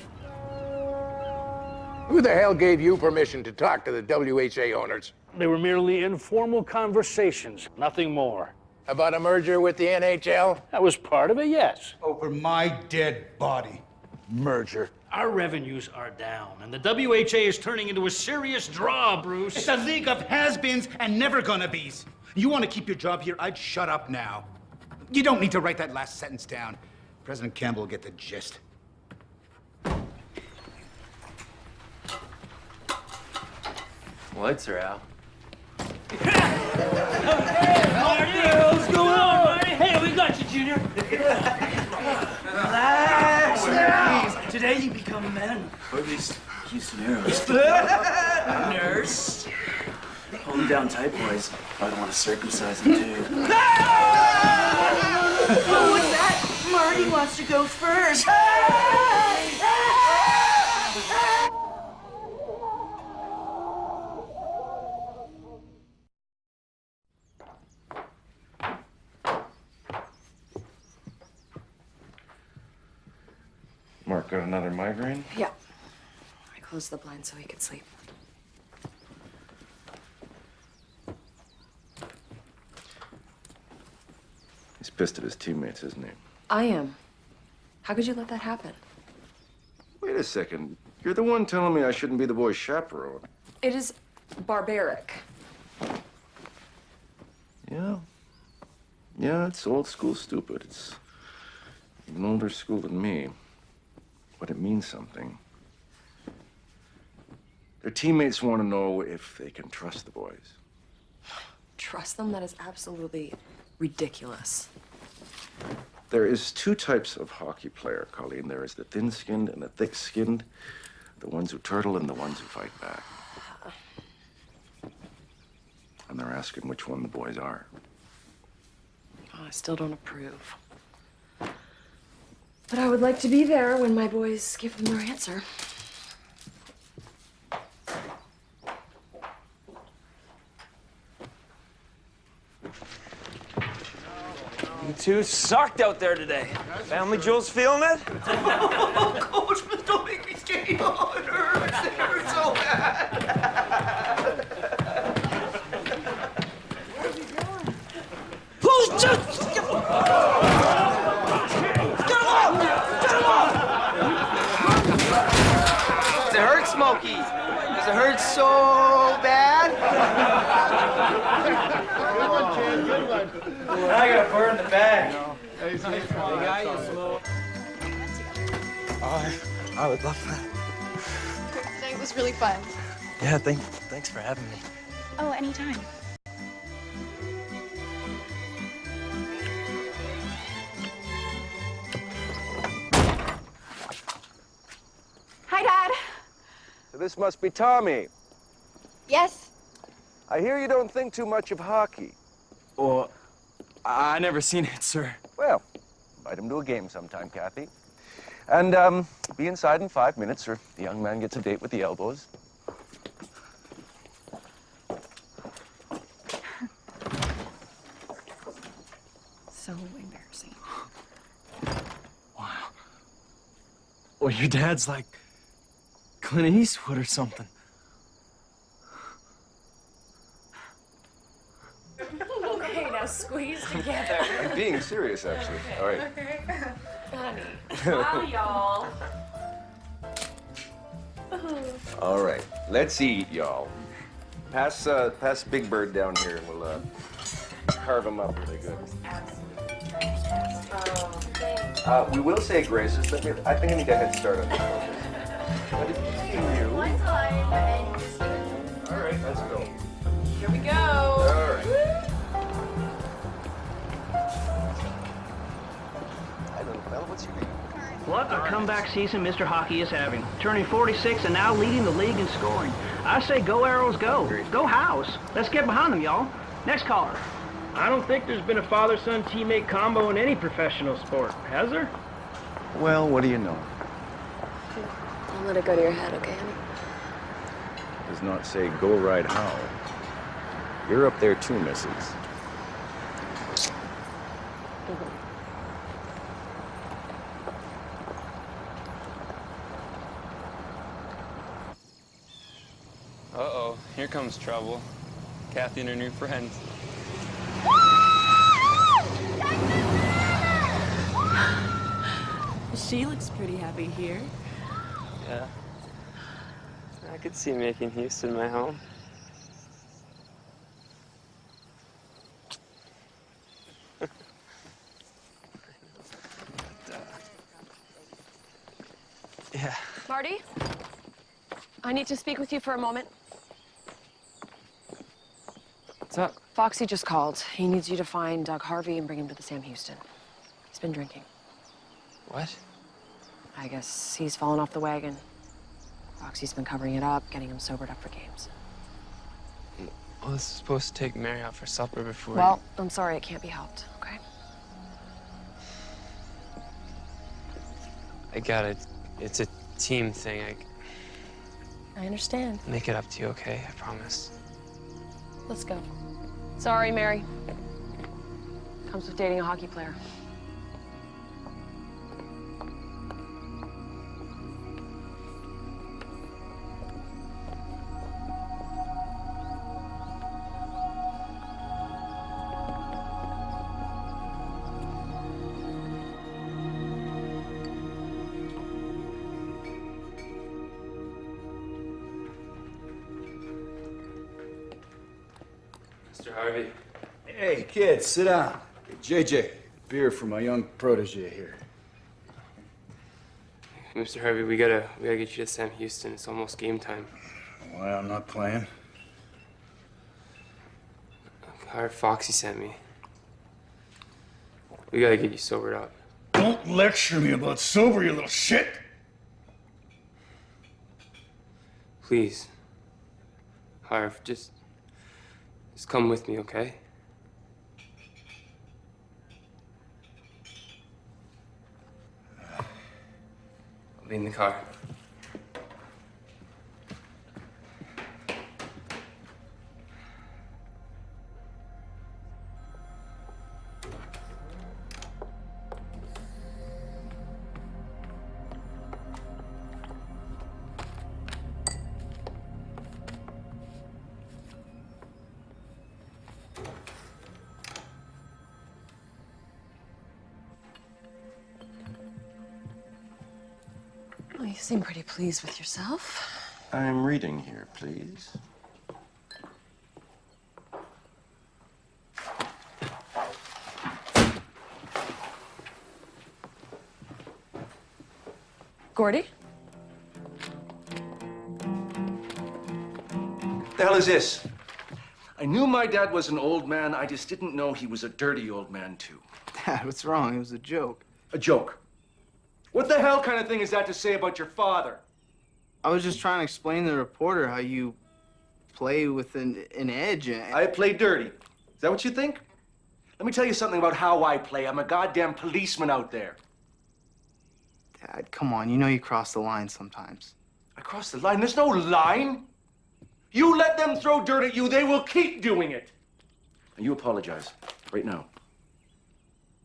K: Who the hell gave you permission to talk to the WHA owners?
P: They were merely informal conversations, nothing more.
K: About a merger with the NHL?
P: That was part of it, yes.
B: Over my dead body.
K: Merger.
P: Our revenues are down, and the WHA is turning into a serious draw, Bruce.
B: It's a league of has-beens and never-gonna-be's. You want to keep your job here, I'd shut up now. You don't need to write that last sentence down. President Campbell will get the gist.
C: Lights are out.
O: What's going on, Marty? Hey, we got you, Junior. Relax now. Today you become a man. Or at least Houston Aeros. Nurse. Hold him down tight, boys. I don't want to circumcise him, too.
Q: Oh, what's that? Marty wants to go first.
N: Mark got another migraine?
G: Yeah. I closed the blind so he could sleep.
N: He's pissed at his teammates, isn't he?
G: I am. How could you let that happen?
N: Wait a second. You're the one telling me I shouldn't be the boy's chaperone.
G: It is barbaric.
N: Yeah. Yeah, it's old school stupid. It's even older school than me. But it means something. Their teammates want to know if they can trust the boys.
G: Trust them? That is absolutely ridiculous.
N: There is 2 types of hockey player, Colleen. There is the thin-skinned and the thick-skinned. The ones who turtle and the ones who fight back. And they're asking which one the boys are.
G: Oh, I still don't approve. But I would like to be there when my boys give them their answer.
V: You two sucked out there today. Family Jewel's feeling it?
Q: Oh, Coach, please don't make me skate. Oh, it hurts. It hurts so bad.
O: Who's just...
H: Does it hurt, Smokey? Does it hurt so bad?
K: Good one, Chad. Good one.
H: I gotta burn the bag.
K: Hey, nice one.
H: I would love that.
R: Today was really fun.
H: Yeah, thanks for having me.
R: Oh, anytime. Hi, Dad.
W: So this must be Tommy.
R: Yes?
W: I hear you don't think too much of hockey.
H: Well, I never seen it, sir.
W: Well, invite him to a game sometime, Kathy. And be inside in 5 minutes, or the young man gets a date with the elbows.
R: So embarrassing.
H: Wow. Well, your dad's like Clint Eastwood or something.
G: Okay, now squeeze together.
N: I'm being serious, actually. All right.
G: Honey. Wow, y'all.
N: All right. Let's eat, y'all. Pass Big Bird down here, and we'll carve him up really good. We will say graces. I think I need a head start on this one. But if you...
G: One time, and
N: All right, let's go.
G: Here we go.
N: All right. Hi, little fella. What's your name?
O: What a comeback season Mr. Hockey is having. Turning 46 and now leading the league in scoring. I say go Arrows, go. Go House. Let's get behind them, y'all. Next caller.
P: I don't think there's been a father-son teammate combo in any professional sport, has there?
N: Well, what do you know?
G: Don't let it go to your head, okay, honey?
N: Does not say go right how. You're up there too, missus.
C: Uh-oh, here comes trouble. Kathy and her new friend.
S: She looks pretty happy here.
C: Yeah. I could see making Houston my home. Yeah.
G: Marty, I need to speak with you for a moment.
C: What's up?
G: Foxy just called. He needs you to find Doug Harvey and bring him to the Sam Houston. He's been drinking.
C: What?
G: I guess he's fallen off the wagon. Foxy's been covering it up, getting him sobered up for games.
C: Well, this is supposed to take Mary out for supper before...
G: Well, I'm sorry, it can't be helped, okay?
C: I got it. It's a team thing.
G: I understand.
C: Make it up to you, okay? I promise.
G: Let's go. Sorry, Mary. Comes with dating a hockey player.
C: Mr. Harvey.
B: Hey, kids, sit down. JJ, beer for my young protege here.
C: Mr. Harvey, we gotta get you to Sam Houston. It's almost game time.
B: Well, I'm not playing.
C: Our Foxy sent me. We gotta get you sobered up.
B: Don't lecture me about sober, you little shit!
C: Please. Harv, just come with me, okay? I'll be in the car.
G: Well, you seem pretty pleased with yourself.
N: I'm reading here, please.
G: Gordy?
N: The hell is this? I knew my dad was an old man. I just didn't know he was a dirty old man, too.
H: Dad, what's wrong? It was a joke.
N: A joke? What the hell kind of thing is that to say about your father?
H: I was just trying to explain to the reporter how you play with an edge. And...
N: I play dirty. Is that what you think? Let me tell you something about how I play. I'm a goddamn policeman out there.
H: Dad, come on. You know you cross the line sometimes.
N: I crossed the line? There's no line. You let them throw dirt at you, they will keep doing it. And you apologize right now.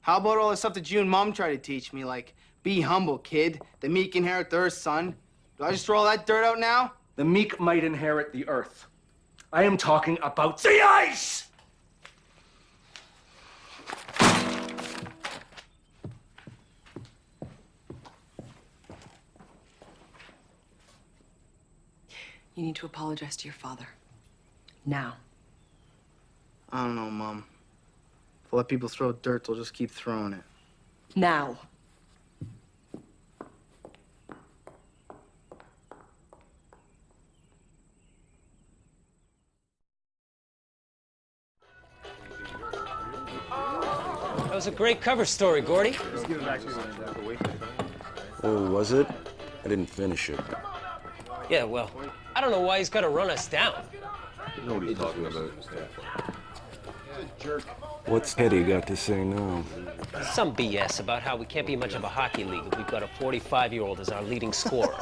H: How about all the stuff that you and Mom tried to teach me, like be humble, kid. The meek inherit the earth, son. Do I just throw all that dirt out now?
N: The meek might inherit the earth. I am talking about the ice!
G: You need to apologize to your father. Now.
H: I don't know, Mom. If I let people throw dirt, they'll just keep throwing it.
G: Now.
L: That was a great cover story, Gordy.
N: Oh, was it? I didn't finish it.
L: Yeah, well, I don't know why he's got to run us down.
N: You know what he's talking about. What's Teddy got to say now?
L: Some BS about how we can't be much of a hockey league if we've got a 45-year-old as our leading scorer.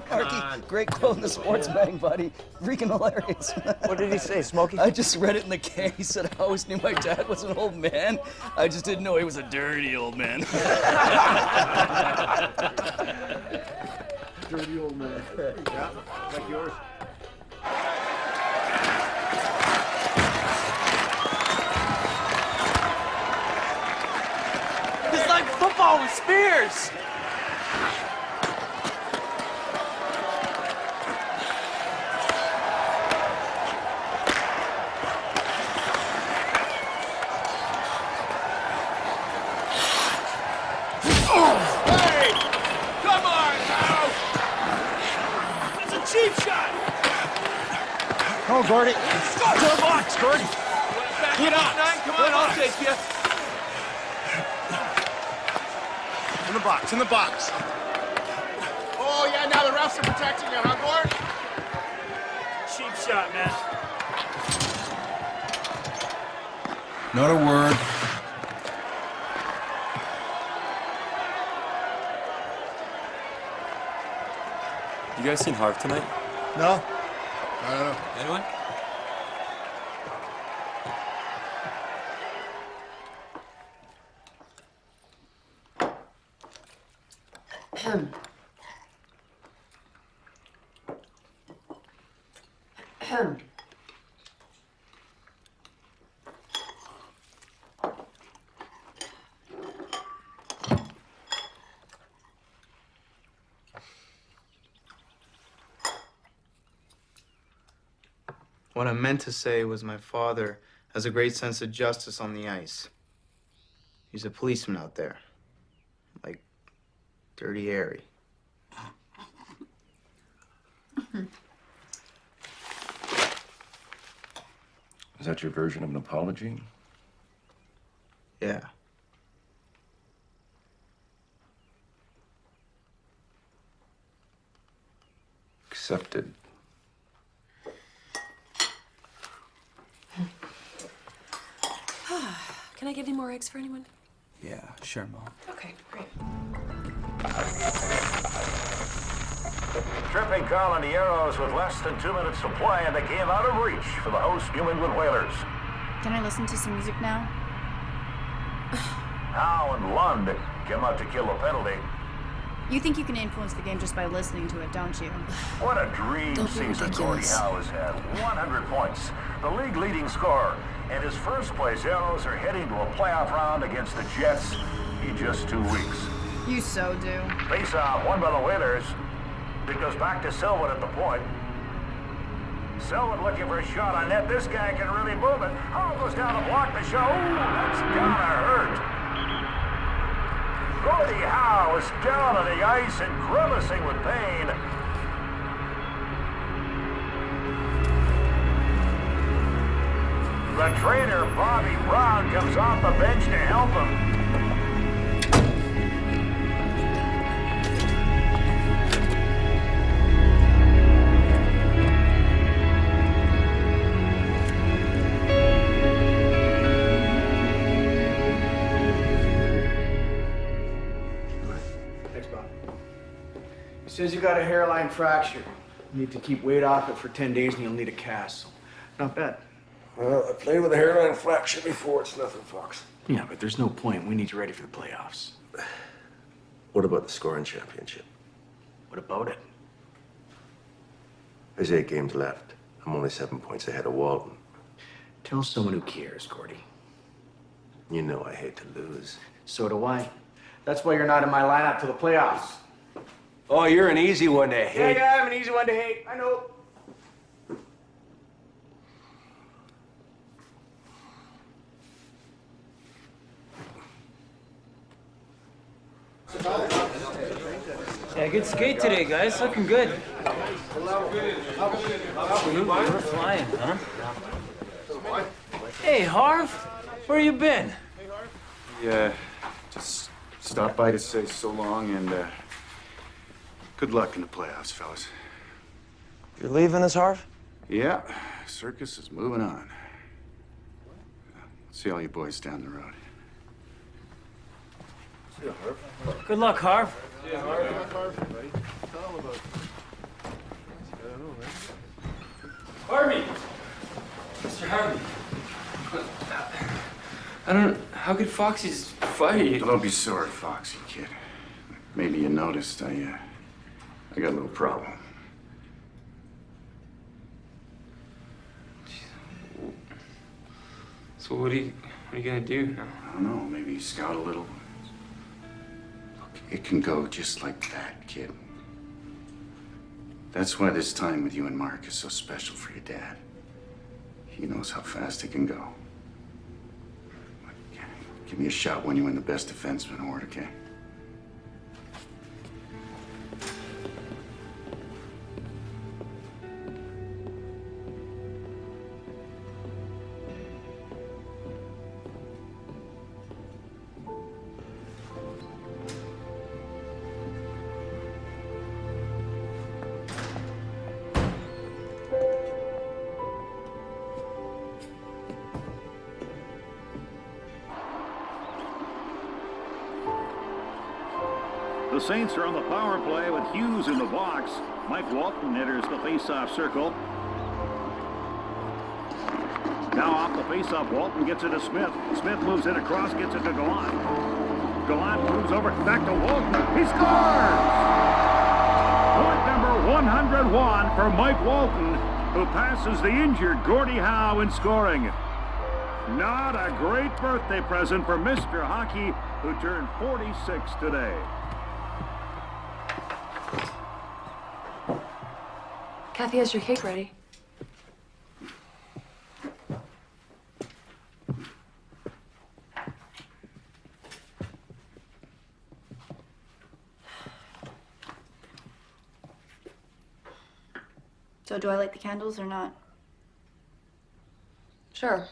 O: Marky, great quote in the sports betting, buddy. Freaking hilarious.
L: What did he say, Smokey?
O: I just read it in the K. He said, I always knew my dad was an old man. I just didn't know he was a dirty old man.
E: Dirty old man. Yeah, like yours.
Q: It's like football with spears.
E: Hey! Come on now!
Q: That's a cheap shot.
E: Come on, Gordy.
Q: Go to the box, Gordy.
E: Get up.
Q: Come on, I'll take you.
E: In the box, in the box. Oh, yeah, now the refs are protecting you, huh, Gord?
Q: Cheap shot, man.
N: Not a word.
T: You guys seen Harv tonight?
E: No. I don't know.
T: Anyone?
H: What I meant to say was my father has a great sense of justice on the ice. He's a policeman out there. Like, Dirty Harry.
N: Is that your version of an apology?
H: Yeah.
N: Accepted.
G: Can I get any more eggs for anyone?
M: Yeah, sure, Mom.
G: Okay, great.
U: Tripping Colonieiros with less than 2 minutes to play, and the game out of reach for the host New England Whalers.
R: Can I listen to some music now?
U: Howe and Lund came out to kill a penalty.
R: You think you can influence the game just by listening to it, don't you?
U: What a dream season Gordi Howe has had. 100 points, the league leading scorer, and his first place Arrows are heading to a playoff round against the Jets in just 2 weeks.
R: You so do.
U: Face-off won by the Whalers. It goes back to Selwyn at the point. Selwyn looking for a shot on net. This guy can really move it. Oh, goes down to block the show. Ooh, that's gonna hurt. Gordi Howe is down on the ice and grimacing with pain. The trainer, Bobby Brown, comes off the bench to help him.
M: He says you got a hairline fracture. You need to keep weight off it for 10 days and you'll need a cast. So, not bad.
N: Well, I played with a hairline fracture before. It's nothing, Fox.
M: Yeah, but there's no point. We need you ready for the playoffs.
N: What about the scoring championship?
M: What about it?
N: There's 8 games left. I'm only 7 points ahead of Walton.
M: Tell someone who cares, Gordy.
N: You know I hate to lose.
M: So do I. That's why you're not in my lineup till the playoffs.
N: Oh, you're an easy one to hate.
M: Yeah, I'm an easy one to hate. I know.
L: Yeah, good skate today, guys. Looking good. We're flying, huh? Hey, Harv. Where you been?
B: Just stopped by to say so long and good luck in the playoffs, fellas.
V: You're leaving us, Harv?
B: Yeah, circus is moving on. See all you boys down the road.
O: See you, Harv.
P: Good luck, Harv.
O: Yeah, Harv. Good luck, Harv. Buddy. Tell him about it.
A: Harvey! Mr. Harvey. I don't... How could Foxy just fire you?
B: Don't be sorry, Foxy, kid. Maybe you noticed I got a little problem.
A: So what are you gonna do now?
B: I don't know, maybe scout a little. Look, it can go just like that, kid. That's why this time with you and Mark is so special for your dad. He knows how fast it can go. Give me a shot when you win the best defenseman award, okay?
I: The Saints are on the power play with Hughes in the box. Mike Walton enters the face-off circle. Now off the face-off, Walton gets it to Smith. Smith moves it across, gets it to Gallant. Gallant moves over, back to Walton. He scores! Point number 101 for Mike Walton, who passes the injured Gordy Howe in scoring. Not a great birthday present for Mr. Hockey, who turned 46 today.
G: Kathy has your cake ready.
R: So do I light the candles or not?
G: Sure.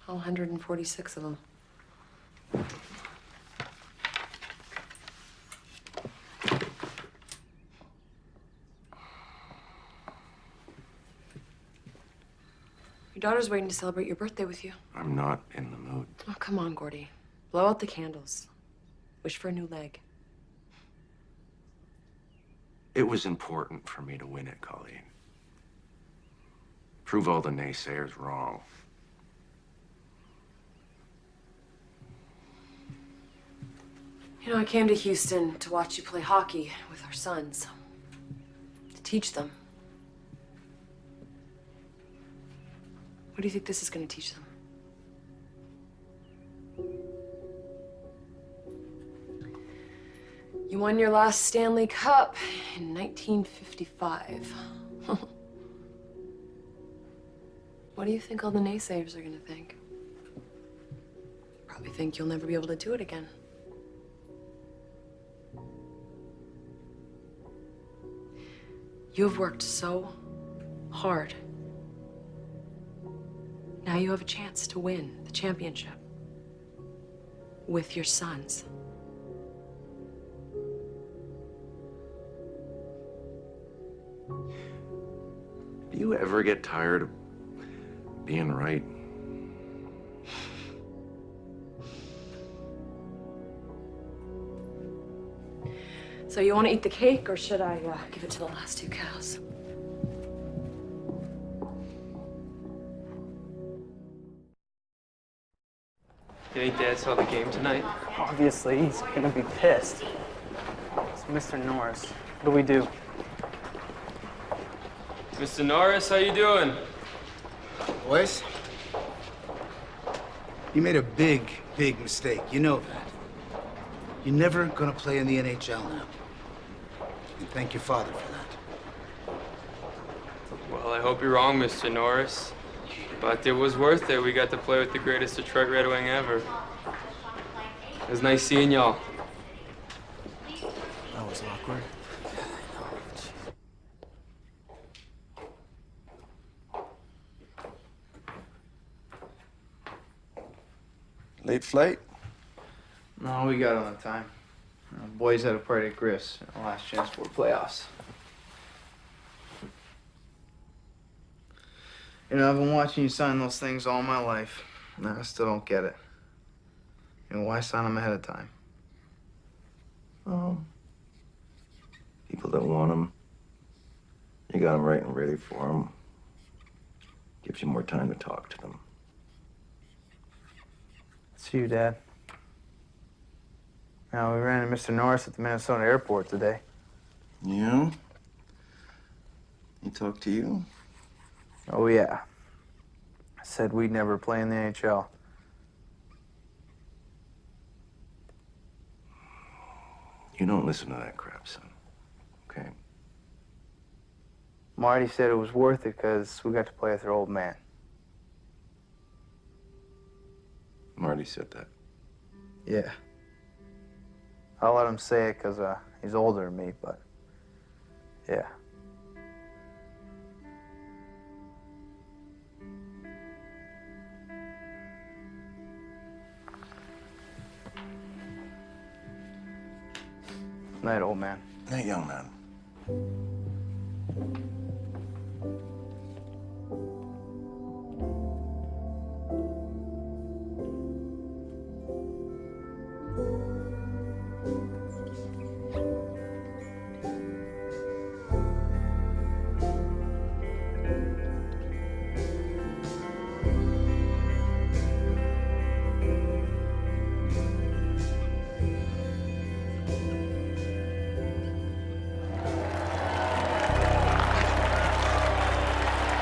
G: All 146 of them. Your daughter's waiting to celebrate your birthday with you.
N: I'm not in the mood.
G: Oh, come on, Gordy. Blow out the candles. Wish for a new leg.
N: It was important for me to win it, Colleen. Prove all the naysayers wrong.
G: You know, I came to Houston to watch you play hockey with our sons. To teach them. What do you think this is going to teach them? You won your last Stanley Cup in 1955. What do you think all the naysayers are going to think? Probably think you'll never be able to do it again. You've worked so hard. Now you have a chance to win the championship with your sons.
N: Do you ever get tired of being right?
G: So you want to eat the cake, or should I give it to the last two cows?
A: You think Dad saw the game tonight?
D: Obviously, he's gonna be pissed. It's Mr. Norris. What do we do?
A: Mr. Norris, how you doing?
B: Boys, you made a big, big mistake. You know that. You're never gonna play in the NHL now. And thank your father for that.
A: Well, I hope you're wrong, Mr. Norris. But it was worth it. We got to play with the greatest Detroit Red Wing ever. It was nice seeing y'all.
M: That was awkward.
W: Late flight?
H: No, we got enough time. Boys had a party at Griff's. Last chance for playoffs. You know, I've been watching you sign those things all my life. And I still don't get it. You know, why sign them ahead of time?
N: People that want them, you got them right and ready for them. Gives you more time to talk to them.
H: It's you, Dad. Now, we ran into Mr. Norris at the Minnesota airport today.
N: Yeah? He talked to you?
H: Oh, yeah. Said we'd never play in the NHL.
N: You don't listen to that crap, son. Okay?
H: Marty said it was worth it because we got to play with her old man.
N: Marty said that.
H: Yeah. I'll let him say it because he's older than me, but yeah. Night, old man.
N: Night, young man.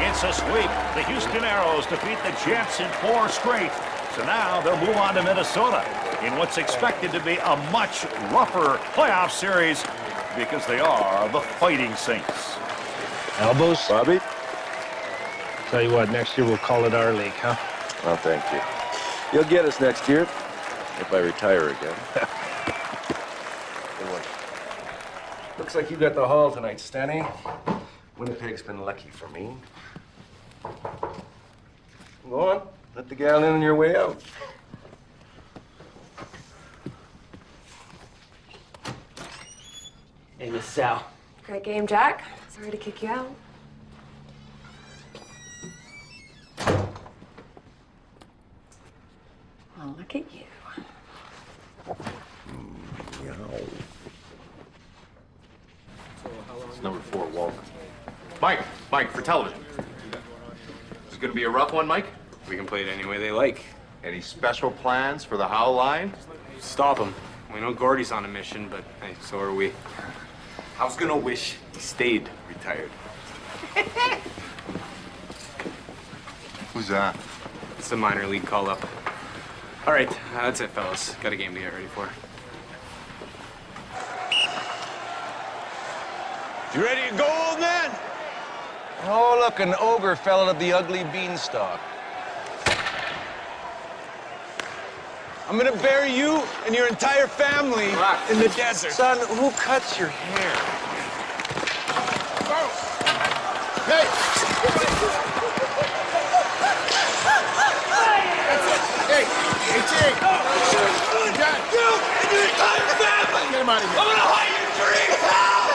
I: It's a sweep. The Houston Aeros defeat the Jets in 4 straight. So now they'll move on to Minnesota in what's expected to be a much rougher playoff series because they are the Fighting Saints.
P: Elbows?
W: Bobby?
P: Tell you what, next year we'll call it our league, huh?
W: Oh, thank you. You'll get us next year if I retire again.
N: Good one. Looks like you got the haul tonight, Stanny. Winnipeg's been lucky for me. Go on. Let the gal in on your way out.
D: Hey, Miss Sal.
G: Great game, Jack. Sorry to kick you out. Well, look at you.
F: It's number 4, Walker. Mike, for television. Is it gonna be a rough one, Mike?
C: We can play it any way they like.
F: Any special plans for the Howl line?
C: Stop them. We know Gordy's on a mission, but hey, so are we.
F: I was gonna wish he stayed retired.
C: Who's that? It's a minor league call-up. All right, that's it, fellas. Got a game to get ready for.
W: You ready to go, old man? Oh, look, an ogre fell out of the ugly beanstalk. I'm gonna bury you and your entire family in the desert. Son, who cuts your hair?
E: Hey! Hey, Jake! John! You and your entire family! Get him out of here. I'm gonna hide your dreams, pal!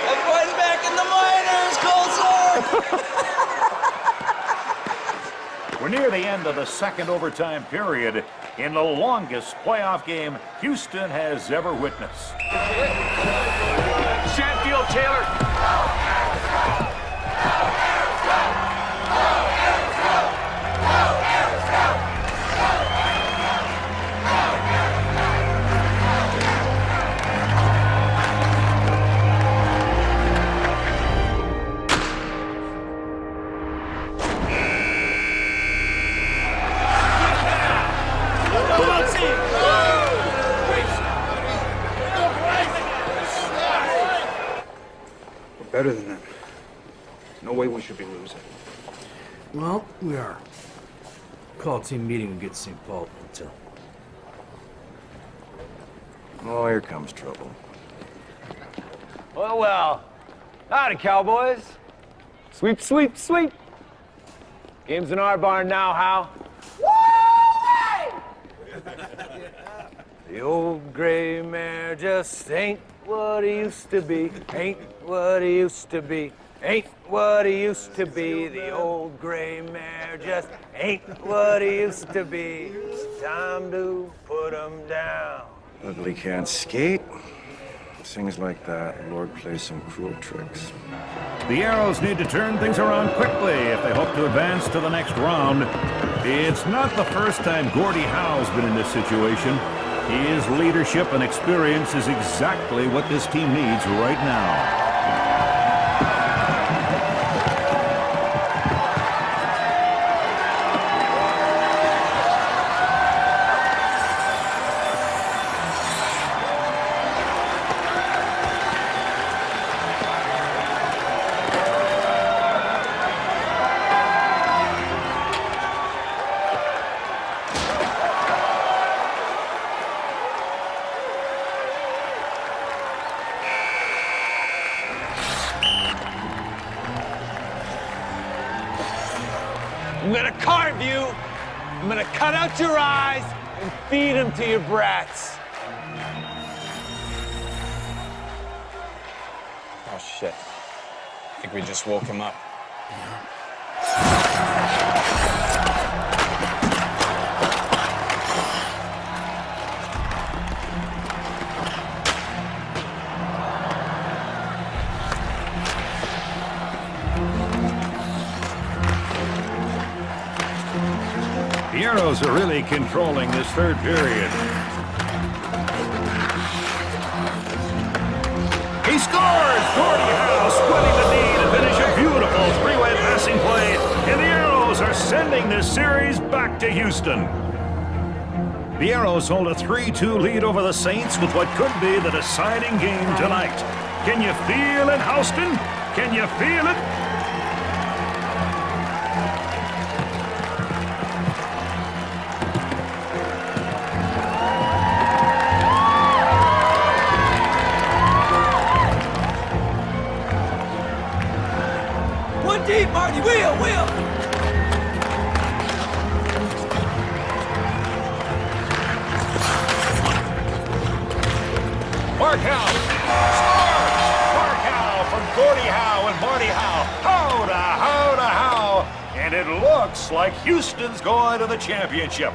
V: I'm fighting back in the minors, cold sore!
I: We're near the end of the second overtime period in the longest playoff game Houston has ever witnessed.
E: Shanfield, Taylor!
M: Better than them. No way we should be losing.
O: Well, we are. Call a team meeting and get to St. Paul Hotel.
N: Oh, here comes trouble.
V: Well, well. Howdy, Cowboys. Sweep, sweep, sweep. Game's in our barn now, How? The old gray mare just ain't what he used to be. Ain't what he used to be. Ain't what he used to be. The old gray mare just ain't what he used to be. It's time to put him down.
N: Ugly can't skate. Things like that, Lord plays some cruel tricks.
I: The Arrows need to turn things around quickly if they hope to advance to the next round. It's not the first time Gordi Howe's been in this situation. His leadership and experience is exactly what this team needs right now.
V: I'm gonna carve you, I'm gonna cut out your eyes and feed them to your brats.
J: Oh, shit. I think we just woke him up.
I: The Arrows are really controlling this third period. He scores! Gordi Howe splitting the D to finish a beautiful three-way passing play, and the Arrows are sending this series back to Houston. The Arrows hold a 3-2 lead over the Saints with what could be the deciding game tonight. Can you feel it, Houston? Can you feel it?
Q: Deep, Marty, wheel!
I: Mark Howe scores! Mark Howe from Gordi Howe and Marty Howe. Howe to Howe. And it looks like Houston's going to the championship.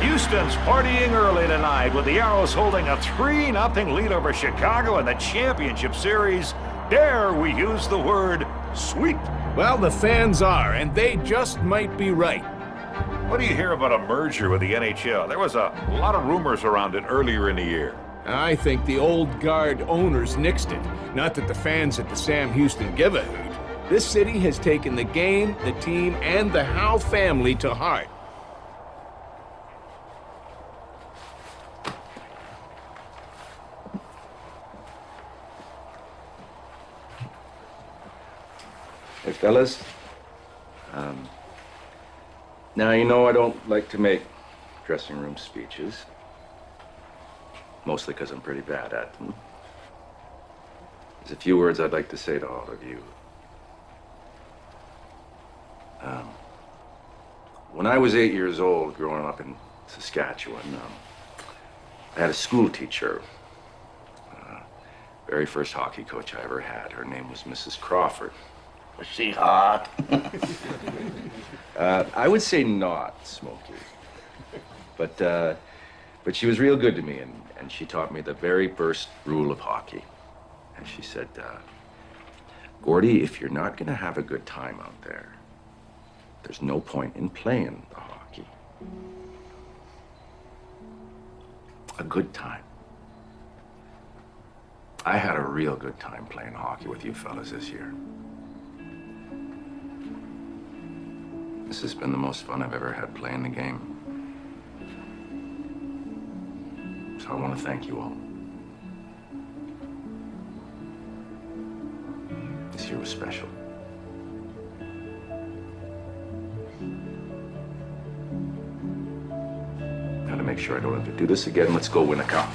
I: Houston's partying early tonight with the Arrows holding a 3-0 lead over Chicago in the championship series. Dare we use the word sweep?
K: Well, the fans are, and they just might be right.
I: What do you hear about a merger with the NHL? There was a lot of rumors around it earlier in the year.
K: I think the old guard owners nixed it. Not that the fans at the Sam Houston give a hoot. This city has taken the game, the team, and the Howe family to heart.
N: Hey, fellas. Now, you know I don't like to make dressing room speeches. Mostly because I'm pretty bad at them. There's a few words I'd like to say to all of you. When I was 8 years old, growing up in Saskatchewan, I had a school teacher. Very first hockey coach I ever had. Her name was Mrs. Crawford.
Q: Was she hot?
N: I would say not, Smokey. But she was real good to me, and she taught me the very first rule of hockey. And she said, Gordy, if you're not gonna have a good time out there, there's no point in playing the hockey. A good time. I had a real good time playing hockey with you fellas this year. This has been the most fun I've ever had playing the game. So I want to thank you all.
F: year was special. Gotta make sure I don't have to do this again. Let's go win a cup.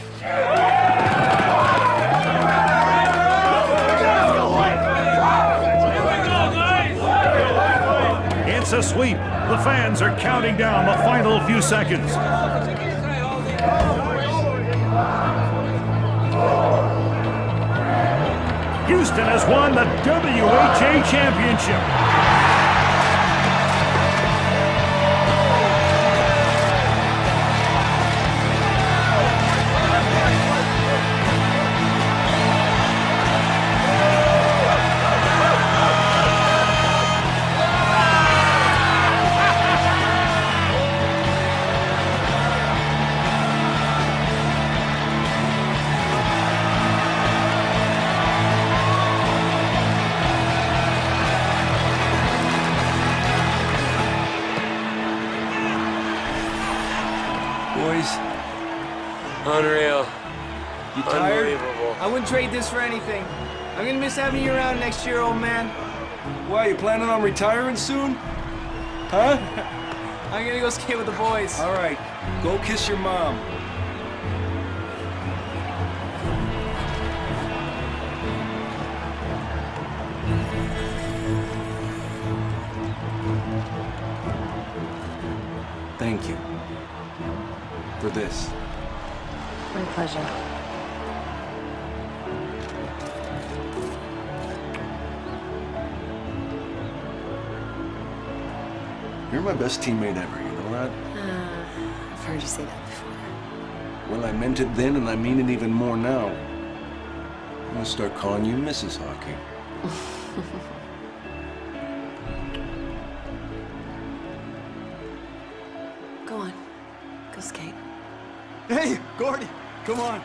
I: It's a sweep. The fans are counting down the final few seconds. Houston has won the WHA championship.
C: Unreal.
O: You tired?
C: Unbelievable.
O: I wouldn't trade this for anything. I'm gonna miss having you around next year, old man.
N: Why, you planning on retiring soon? Huh?
O: I'm gonna go skate with the boys.
N: All right, go kiss your mom. Thank you for this.
G: My pleasure.
N: You're my best teammate ever, you know that?
G: I've heard you say that before.
N: Well, I meant it then, and I mean it even more now. I'm gonna start calling you Mrs. Hockey.
G: Go on. Go skate.
O: Hey, Gordy, come on.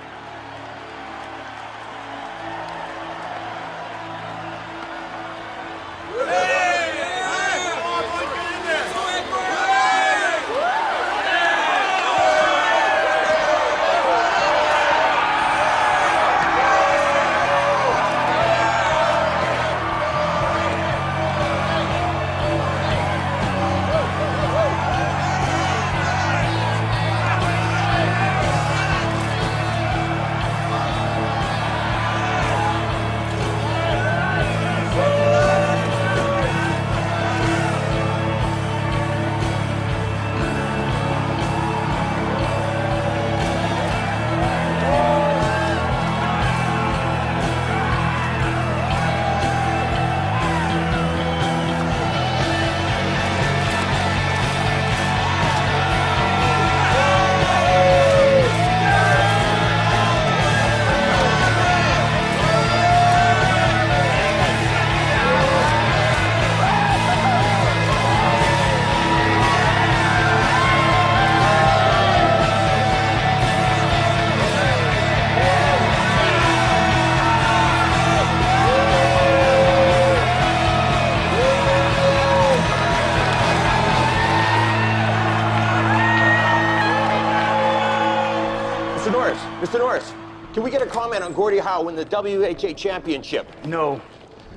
S: Mr. Norris, can we get a comment on Gordi Howe winning the WHA championship?
B: No.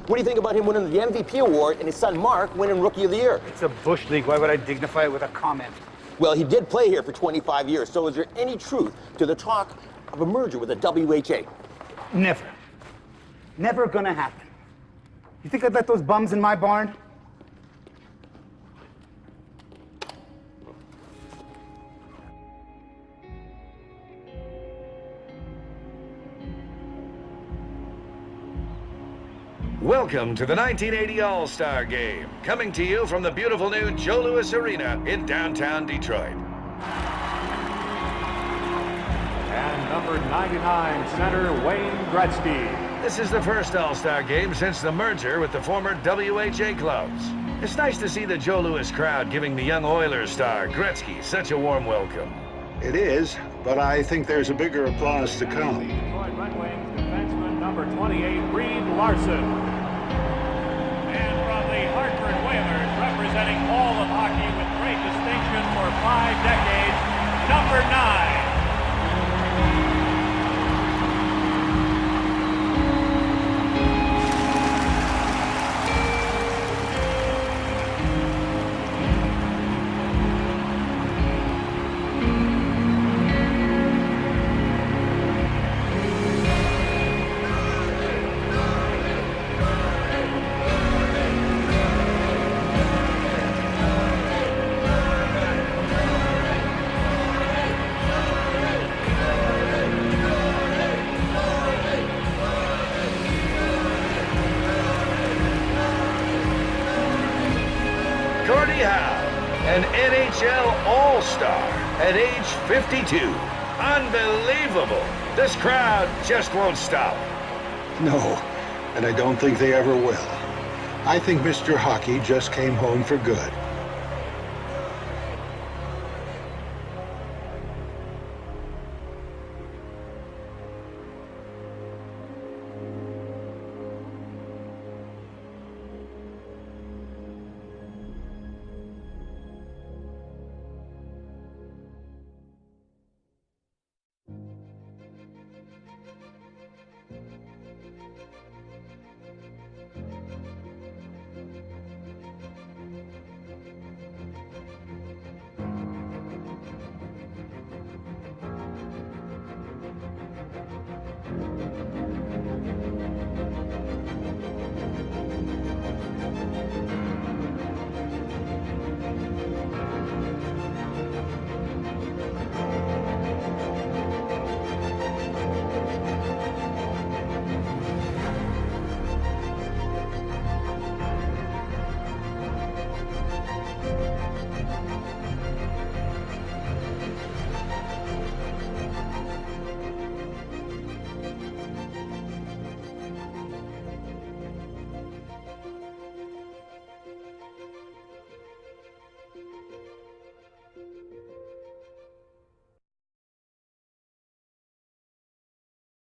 S: What do you think about him winning the MVP award and his son Mark winning Rookie of the Year?
B: It's a bush league. Why would I dignify it with a comment?
S: Well, he did play here for 25 years, so is there any truth to the talk of a merger with the WHA?
B: Never. Never gonna happen. You think I'd let those bums in my barn?
T: Welcome to the 1980 All-Star Game, coming to you from the beautiful new Joe Louis Arena in downtown Detroit.
I: And number 99, center Uэйn Grettzki.
T: This is the first All-Star Game since the merger with the former WHA clubs. It's nice to see the Joe Louis crowd giving the young Oilers star, Grettzki, such a warm welcome.
I: It is, but I think there's a bigger applause to come. Detroit Red Wings defenseman number 28, Reed Larson. And from the Hartford Whalers, representing all of hockey with great distinction for 5 decades, number 9.
T: an NHL All-Star at age 52. Unbelievable. This crowd just won't stop.
L: No, and I don't think they ever will. I think Mr. Hockey just came home for good.